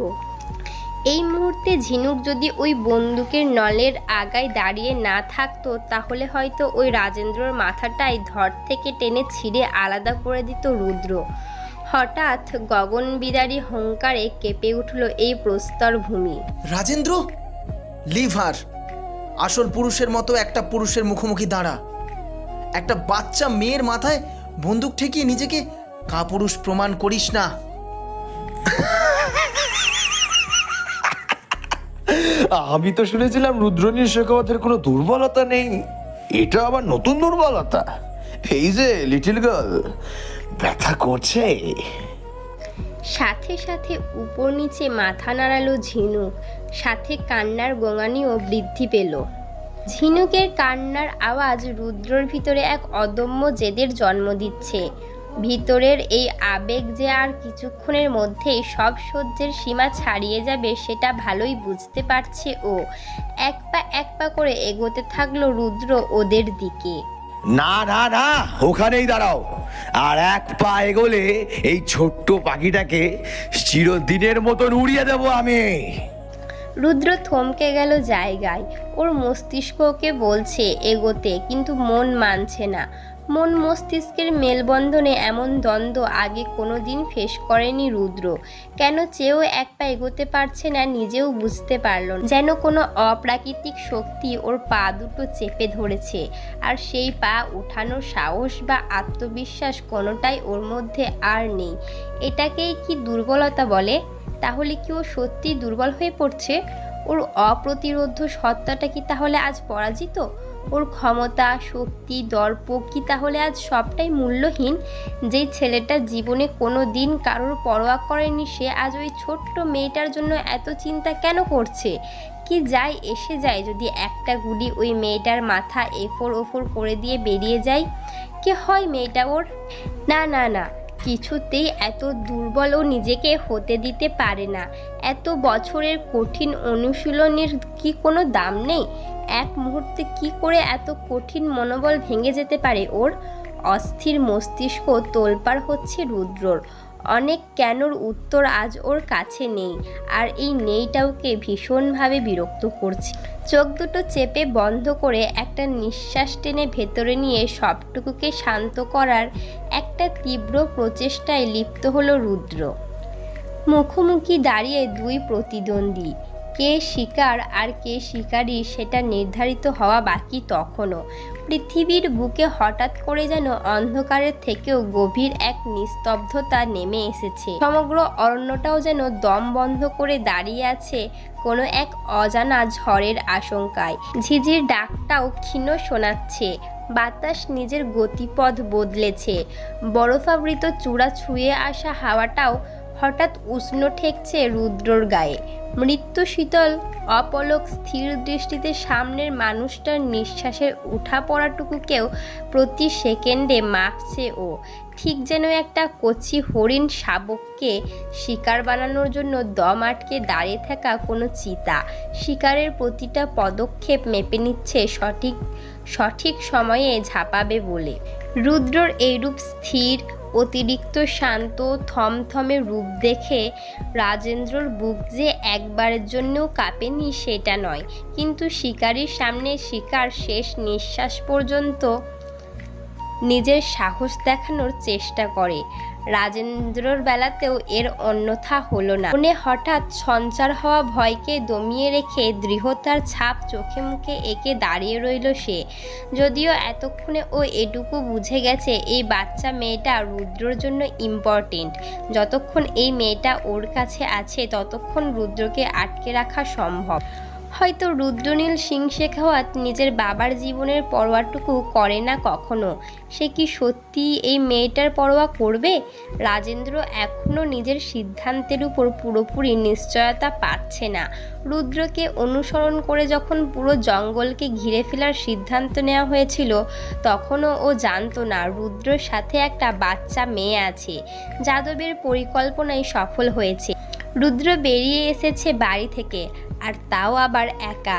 এই মুহূর্তে ঝিনুক যদি ওই বন্দুকের নলের আগায় দাঁড়িয়ে না থাকতো, তাহলে হয়তো ওই রাজেন্দ্রর মাথাটাই ধর থেকে টেনে ছিঁড়ে আলাদা করে দিত রুদ্র। হঠাৎ গগন বিদারী হুঙ্কারে কেঁপে উঠল এই প্রস্তর ভূমি। Rajendra, leave her. আসল পুরুষের মতো একটা পুরুষের মুখোমুখি দাঁড়া। একটা বাচ্চা মেয়ের মাথায় বন্দুক ঠেকিয়ে নিজেকে কাপুরুষ প্রমাণ করিস না। আমি তো শুনেছিলাম রুদ্রনীর শেখাওয়াতের কোনো দুর্বলতা নেই। এটা আবার নতুন দুর্বলতা। এই যে লিটল গার্ল, ব্যথা করছে। সাথে সাথে উপর নিচে মাথা নাড়ালো ঝিনুক, সাথে কান্নার গোঙানিও বৃদ্ধি পেল। ঝিনুকের কান্নার আওয়াজ রুদ্রর ভিতরে এক অদম্য জেদের জন্ম দিচ্ছে। ভিতরের এই আবেগ যে আর কিছুক্ষণের মধ্যেই সব সহ্যের সীমা ছাড়িয়ে যাবে সেটা ভালোই বুঝতে পারছে ও। এক পা করে এগোতে থাকলো রুদ্র ওদের দিকে। না না না, ওখানেই দাঁড়াও। আর এক পা এগোলে এই ছোট্ট পাখিটাকে চিরদিনের মতন উড়িয়ে দেবো আমি। রুদ্র থমকে গেল জায়গায়। ওর মস্তিষ্ক ওকে বলছে এগোতে, কিন্তু মন মানছে না। মন মস্তিষ্কের মেলবন্ধনে এমন দ্বন্দ্ব আগে কোনো দিন ফেস করেনি রুদ্র। কেন চেয়েও এক পা এগোতে পারছে না নিজেও বুঝতে পারল না। যেন কোনো অপ্রাকৃতিক শক্তি ওর পা দুটো চেপে ধরেছে, আর সেই পা ওঠানোর সাহস বা আত্মবিশ্বাস কোনোটাই ওর মধ্যে আর নেই। এটাকেই কি দুর্বলতা বলে? তাহলে কি ও সত্যি দুর্বল হয়ে পড়ছে? ওর অপ্রতিরোধ্য সত্তাটা কি তাহলে আজ পরাজিত? ওর ক্ষমতা, শক্তি, দর্প কি তাহলে আজ সবটাই মূল্যহীন? যেই ছেলেটা জীবনে কোনো দিন কারোর পরোয়া করেনি, সে আজ ওই ছোট্ট মেয়েটার জন্য এত চিন্তা কেন করছে? কি যায় এসে যায় যদি একটা গুলি ওই মেয়েটার মাথা এফোর ওফোর করে দিয়ে বেরিয়ে যায়? কে হয় মেয়েটা ওর? না না না, কিছুতেই এত দুর্বল ও নিজেকে হতে দিতে পারে না। এত বছরের কঠিন অনুশীলনের কি কোনো দাম নেই? এক মুহূর্তে কি করে এত কঠিন মনোবল ভেঙে যেতে পারে ওর? অস্থির মস্তিষ্ক তোলপাড় হচ্ছে রুদ্রর। অনেক কেনর উত্তর আজ ওর কাছে নেই, আর এই নেইটা ওকে ভীষণভাবে বিরক্ত করছে। চোখ দুটো চেপে বন্ধ করে একটা নিঃশ্বাস টেনে ভেতরে নিয়ে সবটুকুকে শান্ত করার একটা তীব্র প্রচেষ্টায় লিপ্ত হলো রুদ্র। মুখোমুখি দাঁড়িয়ে দুই প্রতিদ্বন্দ্বী, কে শিকার আর কে শিকারী সেটা নির্ধারিত হওয়া বাকি তখনও। পৃথিবীর বুকে হঠাৎ করে যেন অন্ধকারের থেকেও গভীর এক নিস্তব্ধতা নেমে এসেছে। সমগ্র অরণ্যটাও যেন দম বন্ধ করে দাঁড়িয়ে আছে কোনো এক অজানা ঝড়ের আশঙ্কায়। ঝিঝির ডাকটাও ক্ষীণ শোনাচ্ছে। বাতাস নিজের গতিপথ বদলেছে। বরফাবৃত চূড়া ছুঁয়ে আসা হাওয়াটাও হঠাৎ উষ্ণ ঠেকছে রুদ্রর গায়ে। মৃত্যু শীতল অপলক স্থির দৃষ্টিতে সামনের মানুষটার নিঃশ্বাসের উঠা পড়াটুকুকেও প্রতি সেকেন্ডে মাপছে ও, ঠিক যেন একটা কচি হরিণ শাবককে শিকার বানানোর জন্য দম আটকে দাঁড়িয়ে থাকা কোনো চিতা শিকারের প্রতিটা পদক্ষেপ মেপে নিচ্ছে সঠিক সময়ে ঝাঁপাবে বলে। রুদ্রর এইরূপ স্থির অতিরিক্ত শান্ত থমথমে রূপ দেখে রাজেন্দ্রর বুক যে একবারের জন্যও কাঁপেনি সেটা নয়, কিন্তু শিকারীর সামনে শিকার শেষ নিঃশ্বাস পর্যন্ত নিজের সাহস দেখানোর চেষ্টা করে। রাজেন্দ্রর বেলাতেও এর অন্যথা হলো না। মনে হঠাৎ সঞ্চার হওয়া ভয়কে দমিয়ে রেখে দৃঢ়তার ছাপ চোখে মুখে এঁকে দাঁড়িয়ে রইল সে। যদিও এতক্ষণে ও এটুকু বুঝে গেছে এই বাচ্চা মেয়েটা রুদ্রর জন্য ইম্পর্টেন্ট। যতক্ষণ এই মেয়েটা ওর কাছে আছে ততক্ষণ রুদ্রকে আটকে রাখা সম্ভব। হয়তো রুদ্রনীল সিং শেখাওয়াত নিজের বাবার জীবনের পরোয়াটুকু করে না কখনো। সে কি সত্যি এই মেয়েটার পরোয়া করবে? রাজেন্দ্র এখনও নিজের সিদ্ধান্তের উপর পুরোপুরি নিশ্চয়তা পাচ্ছে না। রুদ্রকে অনুসরণ করে যখন পুরো জঙ্গলকে ঘিরে ফেলার সিদ্ধান্ত নেওয়া হয়েছিল তখনও ও জানতো না রুদ্রর সাথে একটা বাচ্চা মেয়ে আছে। যাদবের পরিকল্পনায় সফল হয়েছে। রুদ্র বেরিয়ে এসেছে বাড়ি থেকে, আর তাও আবার একা।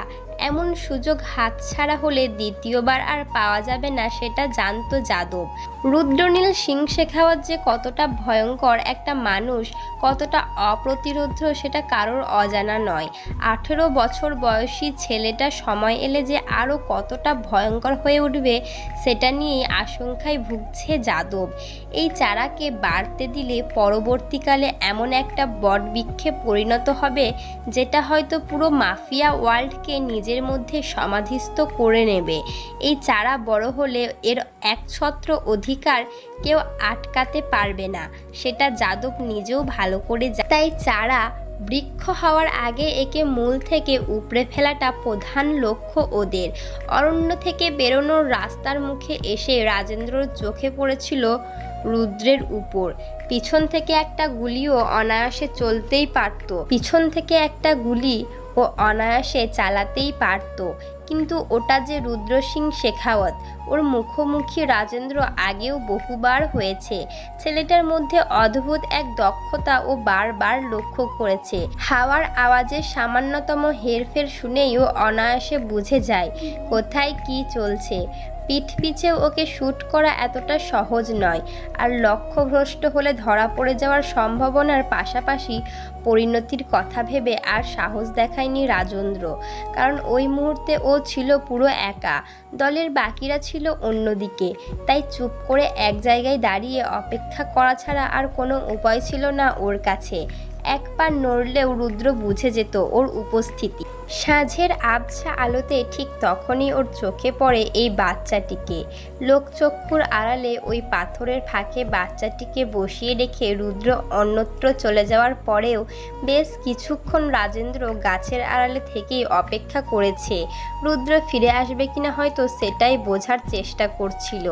এমন সুযোগ হাতছাড়া হলে দ্বিতীয়বার আর পাওয়া যাবে না সেটা জানতো যাদব। রুদ্রনীল সিং শেখাওয়াত যে কতটা ভয়ঙ্কর একটা মানুষ, কতটা অপ্রতিরোধ সেটা কারোর অজানা নয়। 18 বছর বয়সী ছেলেটা সময় এলে যে আরও কতটা ভয়ঙ্কর হয়ে উঠবে সেটা নিয়েই আশঙ্কায় ভুগছে যাদব। এই চারাকে বাড়তে দিলে পরবর্তীকালে এমন একটা বটবৃক্ষে পরিণত হবে যেটা হয়তো পুরো মাফিয়া ওয়ার্ল্ডকে নিজের মধ্যে সমাধিস্থ করে নেবে। এই চারা বড় হলে এর একছত্র অধিকার কেউ আটকাতে পারবে না, সেটা যাদব নিজেও ভালো করে জানে। তাই চারা বৃক্ষ হওয়ার আগে একে মূল থেকে উপড়ে ফেলাটা প্রধান লক্ষ্য ওদের। অরণ্য থেকে বেরোনোর রাস্তার মুখে এসে রাজেন্দ্রর চোখে পড়েছিল রুদ্রের উপর। পিছন থেকে একটা গুলিও অনায়াসে চলতেই পারত, পিছন থেকে একটা গুলি ও অনায়াসে চালাতেই পারত, কিন্তু ওটা যে রুদ্র সিং শেখাওয়াত। ওর মুখোমুখি রাজেন্দ্র আগেও বহুবার হয়েছে। ছেলেটার মধ্যে অদ্ভুত এক দক্ষতা ও বারবার লক্ষ্য করেছে। হাওয়ার আওয়াজের সামান্যতম হেরফের শুনেই ও অনায়াসে বুঝে যায় কোথায় কি চলছে। পিঠ পিছেও ওকে শ্যুট করা এতটা সহজ নয়। আর লক্ষ্যভ্রষ্ট হলে ধরা পড়ে যাওয়ার সম্ভাবনার পাশাপাশি পরিণতির কথা ভেবে আর সাহস দেখায়নি রাজেন্দ্র। কারণ ওই মুহূর্তে ও ছিল পুরো একা, দলের বাকিরা ছিল অন্যদিকে। তাই চুপ করে এক জায়গায় দাঁড়িয়ে অপেক্ষা করা ছাড়া আর কোনো উপায় ছিল না ওর কাছে। এক পা নড়লেও রুদ্র বুঝে যেত ওর উপস্থিতি। সাঁঝের আবছা আলোতে ঠিক তখনই ওর চোখে পড়ে এই বাচ্চাটিকে। লোকচক্ষুর আড়ালে ওই পাথরের ফাঁকে বাচ্চাটিকে বসিয়ে রেখে রুদ্র অন্যত্র চলে যাওয়ার পরেও বেশ কিছুক্ষণ রাজেন্দ্র গাছের আড়ালে থেকেই অপেক্ষা করেছে। রুদ্র ফিরে আসবে কিনা হয়তো সেটাই বোঝার চেষ্টা করছিল।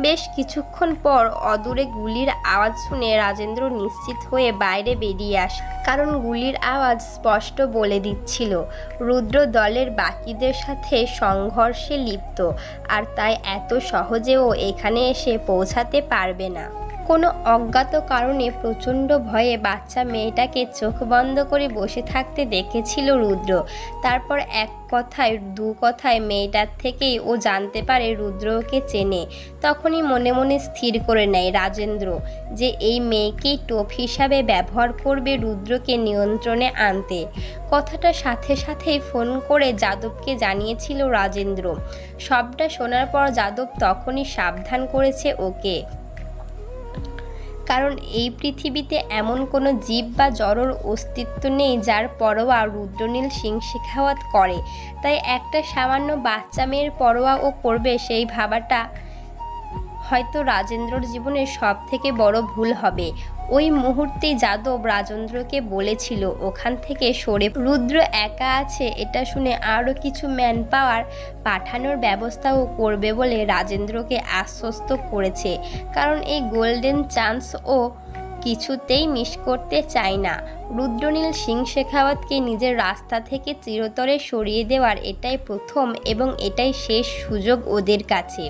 বেশ কিছুক্ষণ পর অদূরে গুলির আওয়াজ শুনে রাজেন্দ্র নিশ্চিত হয়ে বাইরে বেরিয়ে আসে, কারণ গুলির আওয়াজ স্পষ্ট বলে দিচ্ছিল রুদ্র দলের বাকিদের সাথে সংঘর্ষে লিপ্ত, আর তাই এত সহজেও এখানে এসে পৌঁছাতে পারবে না। কোনো অজ্ঞাত কারণে প্রচণ্ড ভয়ে বাচ্চা মেয়েটাকে চোখ বন্ধ করে বসে থাকতে দেখেছিল রুদ্র। তারপর এক কথায় দু কথায় মেয়েটার থেকেই ও জানতে পারে রুদ্র ওকে চেনে। তখনই মনে মনে স্থির করে নেয় রাজেন্দ্র যে এই মেয়েকেই টোপ হিসাবে ব্যবহার করবে রুদ্রকে নিয়ন্ত্রণে আনতে। কথাটা সাথে সাথেই ফোন করে যাদবকে জানিয়েছিল রাজেন্দ্র। সবটা শোনার পর যাদব তখনই সাবধান করেছে ওকে, কারণ এই পৃথিবীতে এমন কোনো জীব বা জড়র অস্তিত্ব নেই যার পরোয়া রুদ্রনীল সিং শেখাওয়াত করে। তাই একটা সামান্য বাচ্চা মেয়ের পরোয়া ও করবে সেই ভাবাটা হয়তো রাজেন্দ্রর জীবনের সব থেকে বড় ভুল হবে। ওই মুহূর্তেই যাদব রাজেন্দ্রকে বলেছিল ওখান থেকে সরে। রুদ্র একা আছে এটা শুনে আরও কিছু ম্যান পাওয়ার পাঠানোর ব্যবস্থাও করবে বলে রাজেন্দ্রকে আশ্বস্ত করেছে, কারণ এই গোল্ডেন চান্স ও কিছুতেই মিস করতে চায় না। রুদ্রনীল সিং শেখাওয়াতকে নিজের রাস্তা থেকে চিরতরে সরিয়ে দেওয়ার এটাই প্রথম এবং এটাই শেষ সুযোগ ওদের কাছে।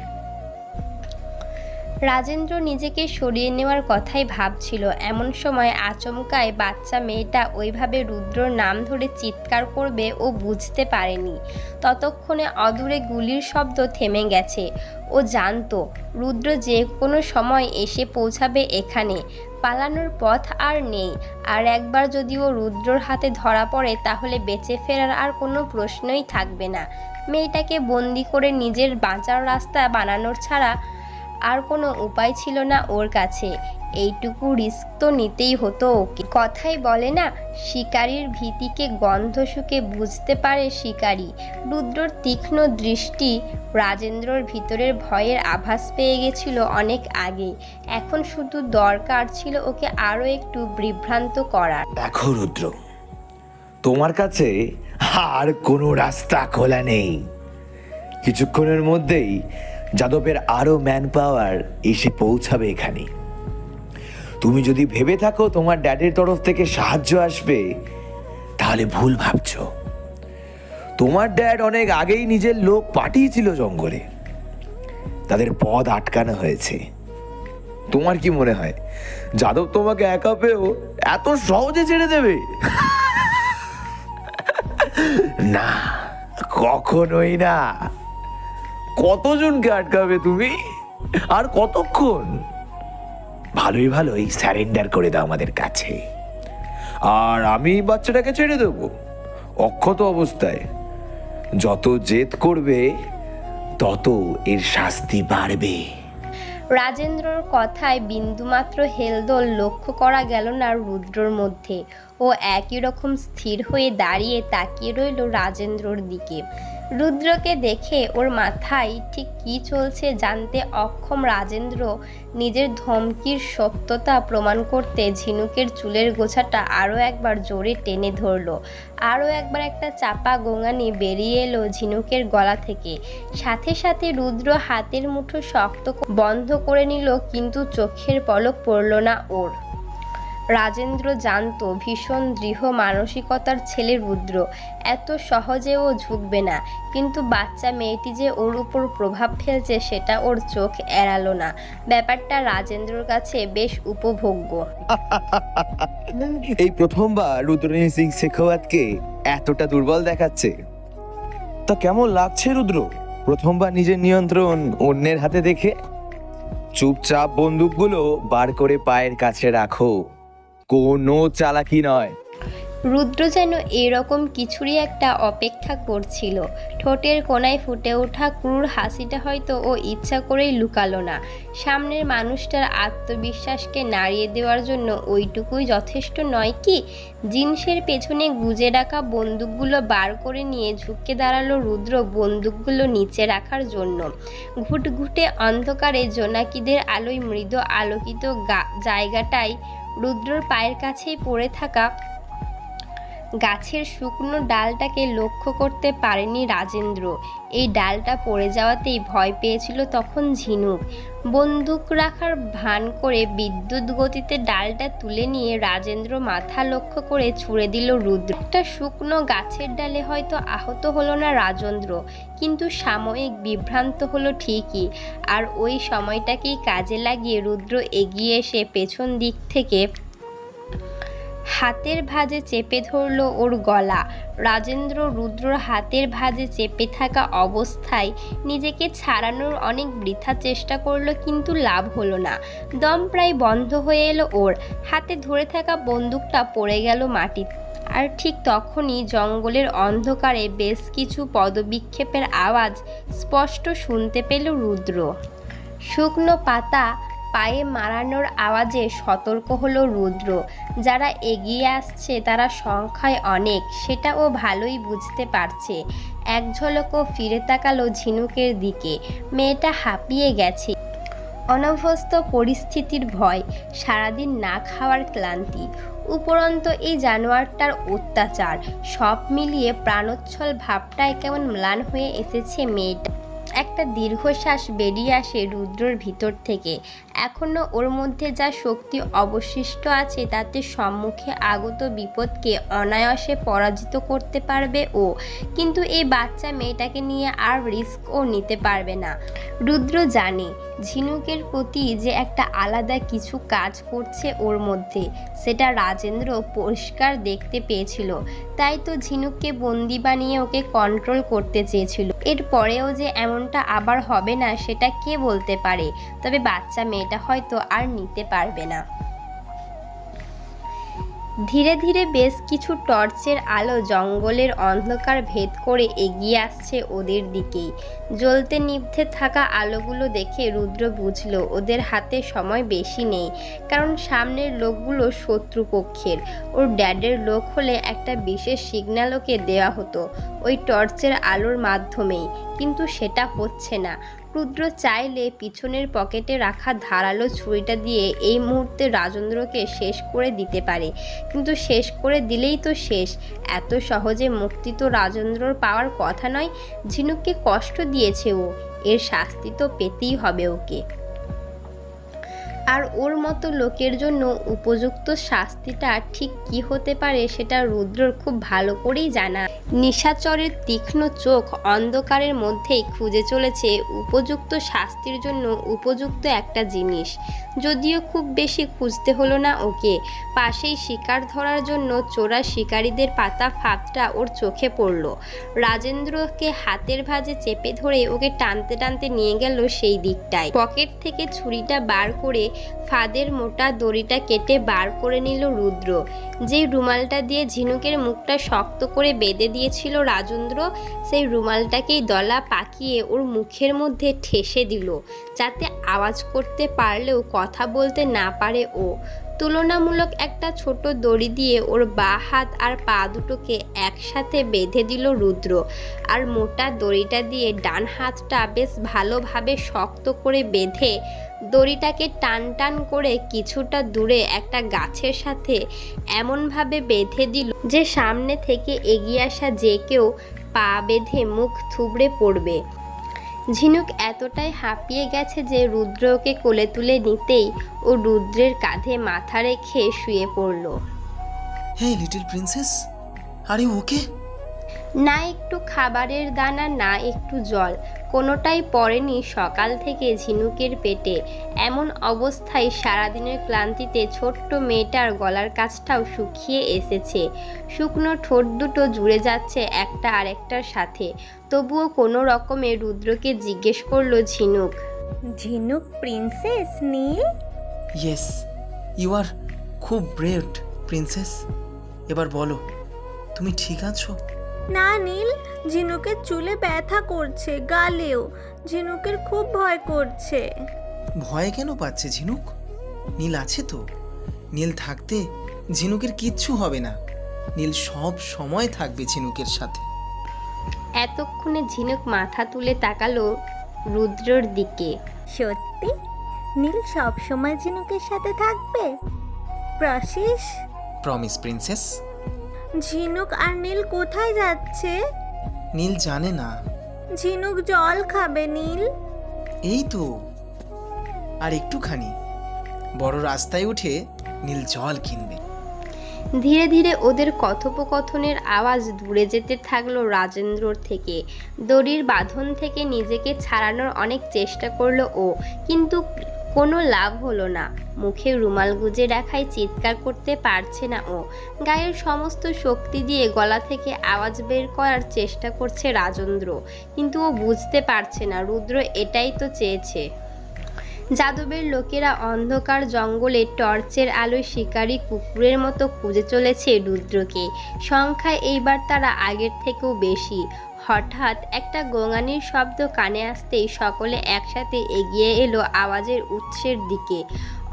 রাজেন্দ্র নিজেকে সরিয়ে নেওয়ার কথাই ভাবছিল, এমন সময় আচমকায় বাচ্চা মেয়েটা ওইভাবে রুদ্রর নাম ধরে চিৎকার করবে ও বুঝতে পারেনি। ততক্ষণে অদূরে গুলির শব্দ থেমে গেছে। ও জানতো রুদ্র যে কোনো সময় এসে পৌঁছাবে এখানে। পালানোর পথ আর নেই। আর একবার যদি ও রুদ্রর হাতে ধরা পড়ে তাহলে বেঁচে ফেরার আর কোনো প্রশ্নই থাকবে না। মেয়েটাকে বন্দি করে নিজের বাঁচার রাস্তা বানানোর ছাড়া আর কোনো উপায় ছিল না ওর কাছে। এইটুকু রিস্ক তো নিতেই হতো ওকে। কথাই বলে না, শিকারীর ভীতিকে গন্ধ শুকে বুঝতে পারে শিকারী। রুদ্রর তীক্ষ্ণ দৃষ্টি রাজেন্দ্রর ভিতরের ভয়ের আভাস পেয়ে গেছিল অনেক আগে। এখন শুধু দরকার ছিল ওকে আরও একটু বিভ্রান্ত করার। দেখো রুদ্র, তোমার কাছে আর কোনো রাস্তা খোলা নেই। কিছুক্ষণের মধ্যেই যাদবের আরো ম্যান পাওয়ার এসে পৌঁছাবে এখানে। তুমি যদি ভেবে থাকো তোমার ড্যাডির তরফ থেকে সাহায্য আসবে, তাহলে ভুল ভাবছো। তোমার ড্যাড অনেক আগেই নিজের লোক পাঠিয়েছিল জঙ্গলে, তাদের পথ আটকানো হয়েছে। তোমার কি মনে হয় যাদব তোমাকে একা পেয়েও এত সহজে ছেড়ে দেবে? না, কখনোই না। কতজনকে আটকাবে তুমি, আর কতক্ষণ? ভালোই ভালোই স্যারেন্ডার করে দাও আমাদের কাছে, আর আমি বাচ্চাটাকে ছেড়ে দেব অক্ষত অবস্থায়। যত জেদ করবে তত এর শাস্তি বাড়বে। রাজেন্দ্রর কথায় বিন্দুমাত্র হেলদোল লক্ষ্য করা গেল না রুদ্রর মধ্যে। ও একই রকম স্থির হয়ে দাঁড়িয়ে তাকিয়ে রইল রাজেন্দ্রর দিকে। রুদ্রকে দেখে ওর মাথায় ঠিক কী চলছে জানতে অক্ষম রাজেন্দ্র নিজের ধমকির সত্যতা প্রমাণ করতে ঝিনুকের চুলের গোছাটা আরও একবার জোরে টেনে ধরল। আরও একবার একটা চাপা গোঙানি বেরিয়ে এলো ঝিনুকের গলা থেকে। সাথে সাথে রুদ্র হাতের মুঠো শক্ত বন্ধ করে নিল, কিন্তু চোখের পলক পড়ল না ওর। রাজেন্দ্র জানতো ভীষণ দৃঢ় মানসিকতার ছেলে রুদ্র, এত সহজে ও ঝুঁকবে না। কিন্তু বাচ্চা মেয়েটি যে ওর উপর প্রভাব ফেলছে সেটা ওর চোখ এড়ালো না। ব্যাপারটা রাজেন্দ্রর কাছে বেশ উপভোগ্য। এই প্রথমবার রুদ্রনীল সিং শেখাওয়াতকে এতটা দুর্বল দেখাচ্ছে। তা কেমন লাগছে রুদ্র, প্রথমবার নিজের নিয়ন্ত্রণ অন্যের হাতে দেখে? চুপচাপ বন্দুকগুলো বার করে পায়ের কাছে রাখো, কোনো চালাকি নয়। রুদ্র যেন এরকম কিছুরই একটা অপেক্ষা করছিল। ঠোঁটের কোণায় ফুটে ওঠা ক্রূর হাসিটা হয়তো ও ইচ্ছা করেই লুকালো না। সামনের মানুষটার আত্মবিশ্বাসকে নাড়িয়ে দেওয়ার জন্য ওইটুকুই যথেষ্ট নয় কি? জিন্সের পেছনে গুজে রাখা বন্দুকগুলো বার করে নিয়ে ঝুঁকে দাঁড়ালো রুদ্র বন্দুকগুলো নিচে রাখার জন্য। ঘুটঘুটে অন্ধকারে জোনাকিদের আলোয় মৃদু আলোকিত জায়গাটায় রুদ্রর পায়ের কাছেই পড়ে থাকা গাছের শুকনো ডালটাকে লক্ষ্য করতে পারেনি রাজেন্দ্র। এই ডালটা পড়ে যাওয়াতেই ভয় পেয়েছিল তখন ঝিনুক। বন্দুক রাখার ভান করে বিদ্যুৎ গতিতে ডালটা তুলে নিয়ে রাজেন্দ্র মাথা লক্ষ্য করে ছুঁড়ে দিল রুদ্র। একটা শুকনো গাছের ডালে হয়তো আহত হলো না রাজেন্দ্র, কিন্তু সাময়িক বিভ্রান্ত হলো ঠিকই। আর ওই সময়টাকেই কাজে লাগিয়ে রুদ্র এগিয়ে এসে পেছন দিক থেকে হাতের ভাঁজে চেপে ধরল ওর গলা। রাজেন্দ্র রুদ্রর হাতের ভাঁজে চেপে থাকা অবস্থায় নিজেকে ছাড়ানোর অনেক বৃথা চেষ্টা করলো, কিন্তু লাভ হলো না। দম প্রায় বন্ধ হয়ে এলো ওর। হাতে ধরে থাকা বন্দুকটা পড়ে গেল মাটিতে। আর ঠিক তখনই জঙ্গলের অন্ধকারে বেশ কিছু পদবিক্ষেপের আওয়াজ স্পষ্ট শুনতে পেল রুদ্র। শুকনো পাতা পায়ে মারানোর আওয়াজে সতর্ক হলো রুদ্র। যারা এগিয়ে আসছে তারা সংখ্যায় অনেক, সেটা ও ভালোই বুঝতে পারছে। এক ঝলকও ফিরে তাকালো ঝিনুকের দিকে। মেয়েটা হাঁপিয়ে গেছে। অনভ্যস্ত পরিস্থিতির ভয়, সারাদিন না খাওয়ার ক্লান্তি, উপরন্ত এই জানোয়ারটার অত্যাচার, সব মিলিয়ে প্রাণোচ্ছল ভাবটায় কেমন ম্লান হয়ে এসেছে মেয়েটা। একটা দীর্ঘশ্বাস বেরিয়ে আসে রুদ্রর ভিতর থেকে। এখনও ওর মধ্যে যা শক্তি অবশিষ্ট আছে তাতে সম্মুখে আগত বিপদকে অনায়াসে পরাজিত করতে পারবে ও। কিন্তু এই বাচ্চা মেয়েটাকে নিয়ে আর রিস্কও নিতে পারবে না। রুদ্র জানে ঝিনুকের প্রতি যে একটা আলাদা কিছু কাজ করছে ওর মধ্যে, সেটা রাজেন্দ্র পরিষ্কার দেখতে পেয়েছিল। তাই তো ঝিনুককে বন্দি বানিয়ে ওকে কন্ট্রোল করতে চেয়েছিল। এরপরেও যে এমনটা আবার হবে না সেটা কে বলতে পারে, তবে বাচ্চা মেয়েটা হয়তো আর নিতে পারবে না। ধীরে ধীরে বেশ কিছু টর্চের আলো জঙ্গলের অন্ধকার ভেদ করে এগিয়ে আসছে ওদের দিকেই। জ্বলতে নিভতে থাকা আলোগুলো দেখে রুদ্র বুঝলো ওদের হাতে সময় বেশি নেই, কারণ সামনের লোকগুলো শত্রুপক্ষের। ওর ড্যাডের লোক হলে একটা বিশেষ সিগন্যাল ওকে দেওয়া হতো ওই টর্চের আলোর মাধ্যমেই, কিন্তু সেটা হচ্ছে না। রুদ্র চাইলে পিছনের পকেটে রাখা ধারালো ছুরিটা দিয়ে এই মুহূর্তে রাজেন্দ্রকে শেষ করে দিতে পারে, কিন্তু শেষ করে দিলেই তো শেষ। এত সহজে মুক্তি তো রাজেন্দ্রর পাওয়ার কথা নয়। ঝিনুককে কষ্ট দিয়েছে ও, এর শাস্তি তো পেতেই হবে ওকে। আর ওর মতো লোকের জন্য উপযুক্ত শাস্তিটা ঠিক কি হতে পারে সেটা রুদ্রর খুব ভালো করেই জানা। নিশাচরের তীক্ষ্ণ চোখ অন্ধকারের মধ্যেই খুঁজে চলেছে উপযুক্ত শাস্তির জন্য উপযুক্ত একটা জিনিস। যদিও খুব বেশি খুঁজতে হলো না ওকে, পাশেই শিকার ধরার জন্য চোরা শিকারীদের পাতা ফাঁদটা ওর চোখে পড়ল। রাজেন্দ্রকে হাতের ভাঁজে চেপে ধরে ওকে টানতে টানতে নিয়ে গেল সেই দিকটায়। পকেট থেকে ছুরিটা বার করে ফাঁদের মোটা দড়িটা কেটে বার করে নিল রুদ্র। যেই রুমালটা দিয়ে ঝিনুকের মুখটা শক্ত করে বেঁধে দিয়েছিল রাজেন্দ্র, সেই রুমালটাকেই দলা পাকিয়ে ওর মুখের মধ্যে ঠেসে দিল, যাতে আওয়াজ করতে পারলেও কথা বলতে না পারে ও। তুলনামূলক একটা ছোট দড়ি দিয়ে ওর বাঁ হাত আর পা দুটোকে একসাথে বেঁধে দিল রুদ্র, আর মোটা দড়িটা দিয়ে ডান হাতটা বেশ ভালোভাবে শক্ত করে বেঁধে দড়িটাকে টান টান করে কিছুটা দূরে একটা গাছের সাথে এমনভাবে বেঁধে দিল যে সামনে থেকে এগিয়ে আসা যে কেউ পা বেঁধে মুখ থুবড়ে পড়বে। ঝিনুক এতটাই হাঁপিয়ে গেছে যে রুদ্র ওকে কোলে তুলে নিতেই ও রুদ্রের কাঁধে মাথা রেখে শুয়ে পড়ল। Hey little princess, are you okay? না একটু খাবারের দানা, না একটু জল, কোনোটাই পড়েনি সকাল থেকে ঝিনুকের পেটে। এমন অবস্থায় সারাদিনের ক্লান্তিতে ছোট্ট মেয়েটার গলার কাছটাও শুকিয়ে এসেছে। শুকনো ঠোঁট দুটো জুড়ে যাচ্ছে একটা আরেকটার সাথে। তবুও কোনো রকমে রুদ্রকে জিজ্ঞেস করলো Jhinuk, Jhinuk princess Neel? Yes, you are খুব ব্রেভ প্রিন্সেস। এবার বলো, তুমি ঠিক আছো? না নীল, ঝিনুকের চুলে ব্যথা করছে, গালেও। ঝিনুকের খুব ভয় করছে। ভয় কেন পাচ্ছে ঝিনুক? নীল আছে তো। নীল থাকতে ঝিনুকের কিচ্ছু হবে না। নীল সব সময় থাকবে ঝিনুকের সাথে। এতক্ষণে ঝিনুক মাথা তুলে তাকালো রুদ্রর দিকে। সত্যি নীল সব সময় ঝিনুকের সাথে থাকবে? প্রশিস? Promise princess. ঝিনুক আর নীল কোথায় যাচ্ছে? নীল জানে না। ঝিনুক জল খাবে নীল। এই তো আর একটুখানি, বড় রাস্তায় উঠে নীল জল কিনবে। ধীরে ধীরে ওদের কথোপকথনের আওয়াজ দূরে যেতে থাকলো রাজেন্দ্রর থেকে। দড়ির বাঁধন থেকে নিজেকে ছাড়ানোর অনেক চেষ্টা করলো ও, কিন্তু কোনো লাভ হলো না। মুখে রুমাল গুজে রাখায় চিৎকার করতে পারছে না ও। গায়ের সমস্ত শক্তি দিয়ে গলা থেকে আওয়াজ বের করার চেষ্টা করছে রাজেন্দ্র, কিন্তু ও বুঝতে পারছে না রুদ্র এটাই তো চেয়েছে। যাদবের লোকেরা অন্ধকার জঙ্গলে টর্চের আলোয় শিকারী কুকুরের মতো খুঁজে চলেছে রুদ্রকে। সংখ্যায় এইবার তারা আগের থেকেও বেশি। হঠাৎ একটা গোঙানির শব্দ কানে আসতেই সকলে একসাথে এগিয়ে এলো আওয়াজের উৎসের দিকে।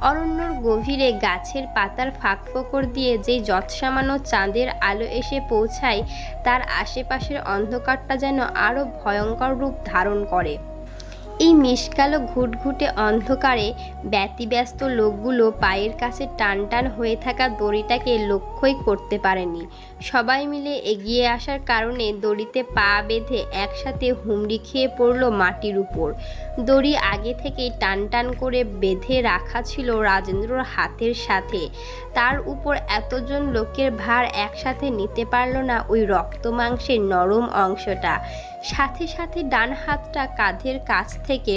অরণ্যর গভীরে গাছের পাতার ফাঁক ফোকর দিয়ে যেই যৎসামান্য চাঁদের আলো এসে পৌঁছায়, তার আশেপাশের অন্ধকারটা যেন আরও ভয়ঙ্কর রূপ ধারণ করে। এই মিশকালো ঘুটঘুটে অন্ধকারে ব্যতিব্যস্ত লোকগুলো পায়ের কাছে টান টান হয়ে থাকা দড়িটাকে লক্ষ্যই করতে পারেনি। সবাই মিলে এগিয়ে আসার কারণে দড়িতে পা বেঁধে একসাথে হুমড়ি খেয়ে পড়ল মাটির উপর। দড়ি আগে থেকেই টান টান করে বেঁধে রাখা ছিল রাজেন্দ্রর হাতের সাথে। তার উপর এতজন লোকের ভার একসাথে নিতে পারল না ওই রক্ত মাংসের নরম অংশটা। সাথে সাথে ডান হাতটা কাঁধের কাছ থেকে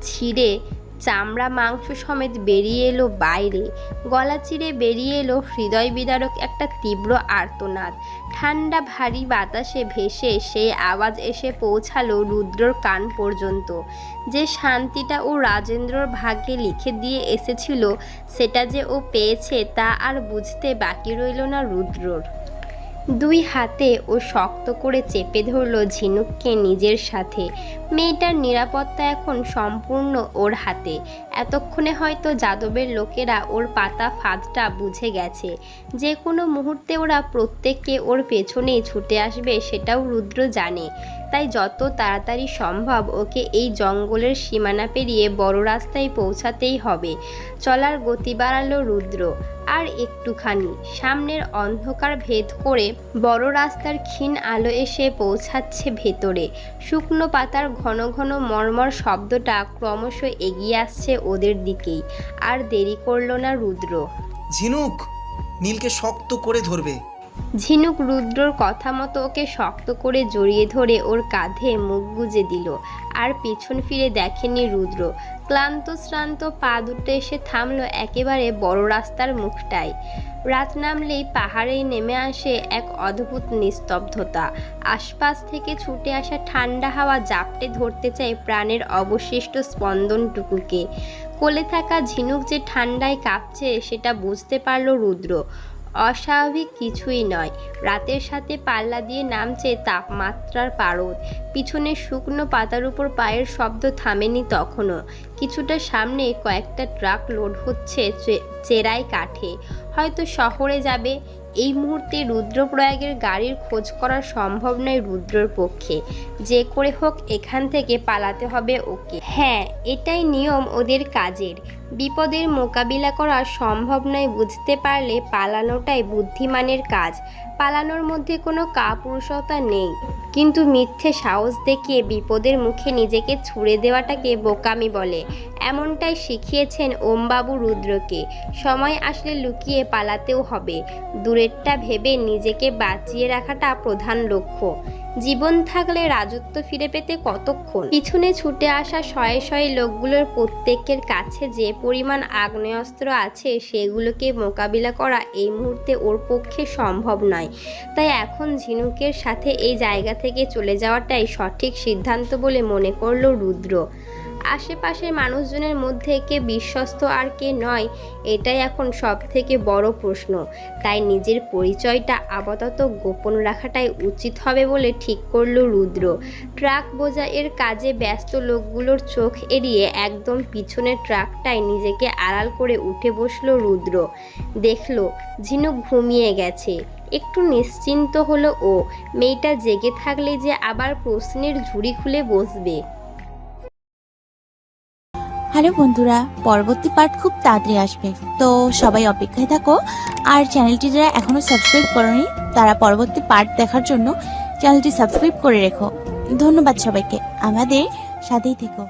ছিঁড়ে চামড়া মাংস সমেত বেরিয়ে এলো বাইরে। গলা চিরে বেরিয়ে এলো হৃদয় বিদারক একটা তীব্র আর্তনাদ। ঠান্ডা ভারী বাতাসে ভেসে সেই আওয়াজ এসে পৌঁছালো রুদ্রর কান পর্যন্ত। যে শান্তিটা ও রাজেন্দ্রর ভাগ্যে লিখে দিয়ে এসেছিল সেটা যে ও পেয়েছে তা আর বুঝতে বাকি রইল না রুদ্রর। দুই হাতে ও শক্ত করে চেপে ধরল ঝিনুককে নিজের সাথে। মেয়েটার নিরাপত্তা এখন সম্পূর্ণ ওর হাতে। এতক্ষণে হয়তো যাদবের লোকেরা ওর পাতা ফাঁদটা বুঝে গেছে। যে কোনো মুহূর্তে ওরা প্রত্যেককে ওর পেছনেই ছুটে আসবে সেটাও রুদ্র জানে। তাই যত তাড়াতাড়ি সম্ভব ওকে এই জঙ্গলের সীমানা পেরিয়ে বড় রাস্তায় পৌঁছাতেই হবে। চলার গতি বাড়ালো রুদ্র। আর একটুখানি সামনের অন্ধকার ভেদ করে বড় রাস্তার ক্ষীণ আলো এসে পৌঁছাচ্ছে ভেতরে। শুকনো পাতার ঘন ঘন মর্মর শব্দটা ক্রমশ এগিয়ে আসছে ওদের দিকেই। আর দেরি করল না রুদ্র। ঝিনুক, নীলকে শক্ত করে ধরবে। ঝিনুক রুদ্রর কথা মতো ওকে শক্ত করে জড়িয়ে ধরে ওর কাঁধে মুখ গুজে দিল। আর পিছন ফিরে দেখেনি রুদ্র। ক্লান্ত শ্রান্ত পা দুটো এসে থামলো একেবারে বড় রাস্তার মুখটায়। রাত নামলেই পাহাড়েই নেমে আসে এক অদ্ভুত নিস্তব্ধতা। আশপাশ থেকে ছুটে আসা ঠান্ডা হাওয়া জাপটে ধরতে চায় প্রাণের অবশিষ্ট স্পন্দনটুকুকে। কোলে থাকা ঝিনুক যে ঠান্ডায় কাঁপছে সেটা বুঝতে পারল রুদ্র। অস্বাভাবিক কিছুই নয়, রাতের সাথে পাল্লা দিয়ে নামছে তাপমাত্রার পারদ। পিছনে শুকনো পাতার উপর পায়ের শব্দ থামেনি তখনও। কিছুটা সামনে কয়েকটা ট্রাক লোড হচ্ছে চেরাই কাঠে, হয়তো শহরে যাবে। এই মুহূর্তে রুদ্রপ্রয়াগের গাড়ির খোঁজ করা সম্ভব নয় রুদ্রর পক্ষে। যে করে হোক এখান থেকে পালাতে হবে ওকে। হ্যাঁ, এটাই নিয়ম ওদের কাজের। বিপদের মোকাবিলা করা সম্ভব নয় বুঝতে পারলে পালানোটাই বুদ্ধিমানের কাজ। পালানোর মধ্যে কোনো কাপুরুষতা নেই, কিন্তু মিথ্যে সাহস দেখিয়ে বিপদের মুখে নিজেকে ছুড়ে দেওয়াটাকে বোকামি বলে। এমনটাই শিখিয়েছেন ওমবাবু রুদ্রকে। সময় আসলে লুকিয়ে পালাতেও হবে। দূরেরটা ভেবে নিজেকে বাঁচিয়ে রাখাটা প্রধান লক্ষ্য। জীবন থাকলে রাজত্ব ফিরে পেতে কতক্ষণ। পিছনে ছুটে আসা শয়ে শয়ে লোকগুলোর প্রত্যেকের কাছে যে পরিমাণ আগ্নেয়াস্ত্র আছে সেগুলোকে মোকাবিলা করা এই মুহূর্তে ওর পক্ষে সম্ভব নয়। তাই এখন ঝিনুকের সাথে এই জায়গা থেকে চলে যাওয়াটাই সঠিক সিদ্ধান্ত বলে মনে করল রুদ্র। আশেপাশের মানুষজনের মধ্যে কে বিশ্বস্ত আর কে নয় এটাই এখন সব থেকে বড় প্রশ্ন। তাই নিজের পরিচয়টা আপাতত গোপন রাখাটাই উচিত হবে বলে ঠিক করল রুদ্র। ট্রাক বোঝাইয়ের কাজে ব্যস্ত লোকগুলোর চোখ এড়িয়ে একদম পিছনের ট্রাকটায় নিজেকে আড়াল করে উঠে বসলো রুদ্র। দেখলো ঝিনুক ঘুমিয়ে গেছে। একটু নিশ্চিন্ত হলো ও। মেয়েটা জেগে থাকলে যে আবার প্রশ্নের ঝুড়ি খুলে বসবে। হ্যালো বন্ধুরা, পরবর্তী পার্ট খুব তাড়াতাড়ি আসবে, তো সবাই অপেক্ষায় থাকো। আর চ্যানেলটি যারা এখনো সাবস্ক্রাইব করোনি তারা পরবর্তী পার্ট দেখার জন্য চ্যানেলটি সাবস্ক্রাইব করে রেখো। ধন্যবাদ সবাইকে, আমাদের সাথেই থেকো।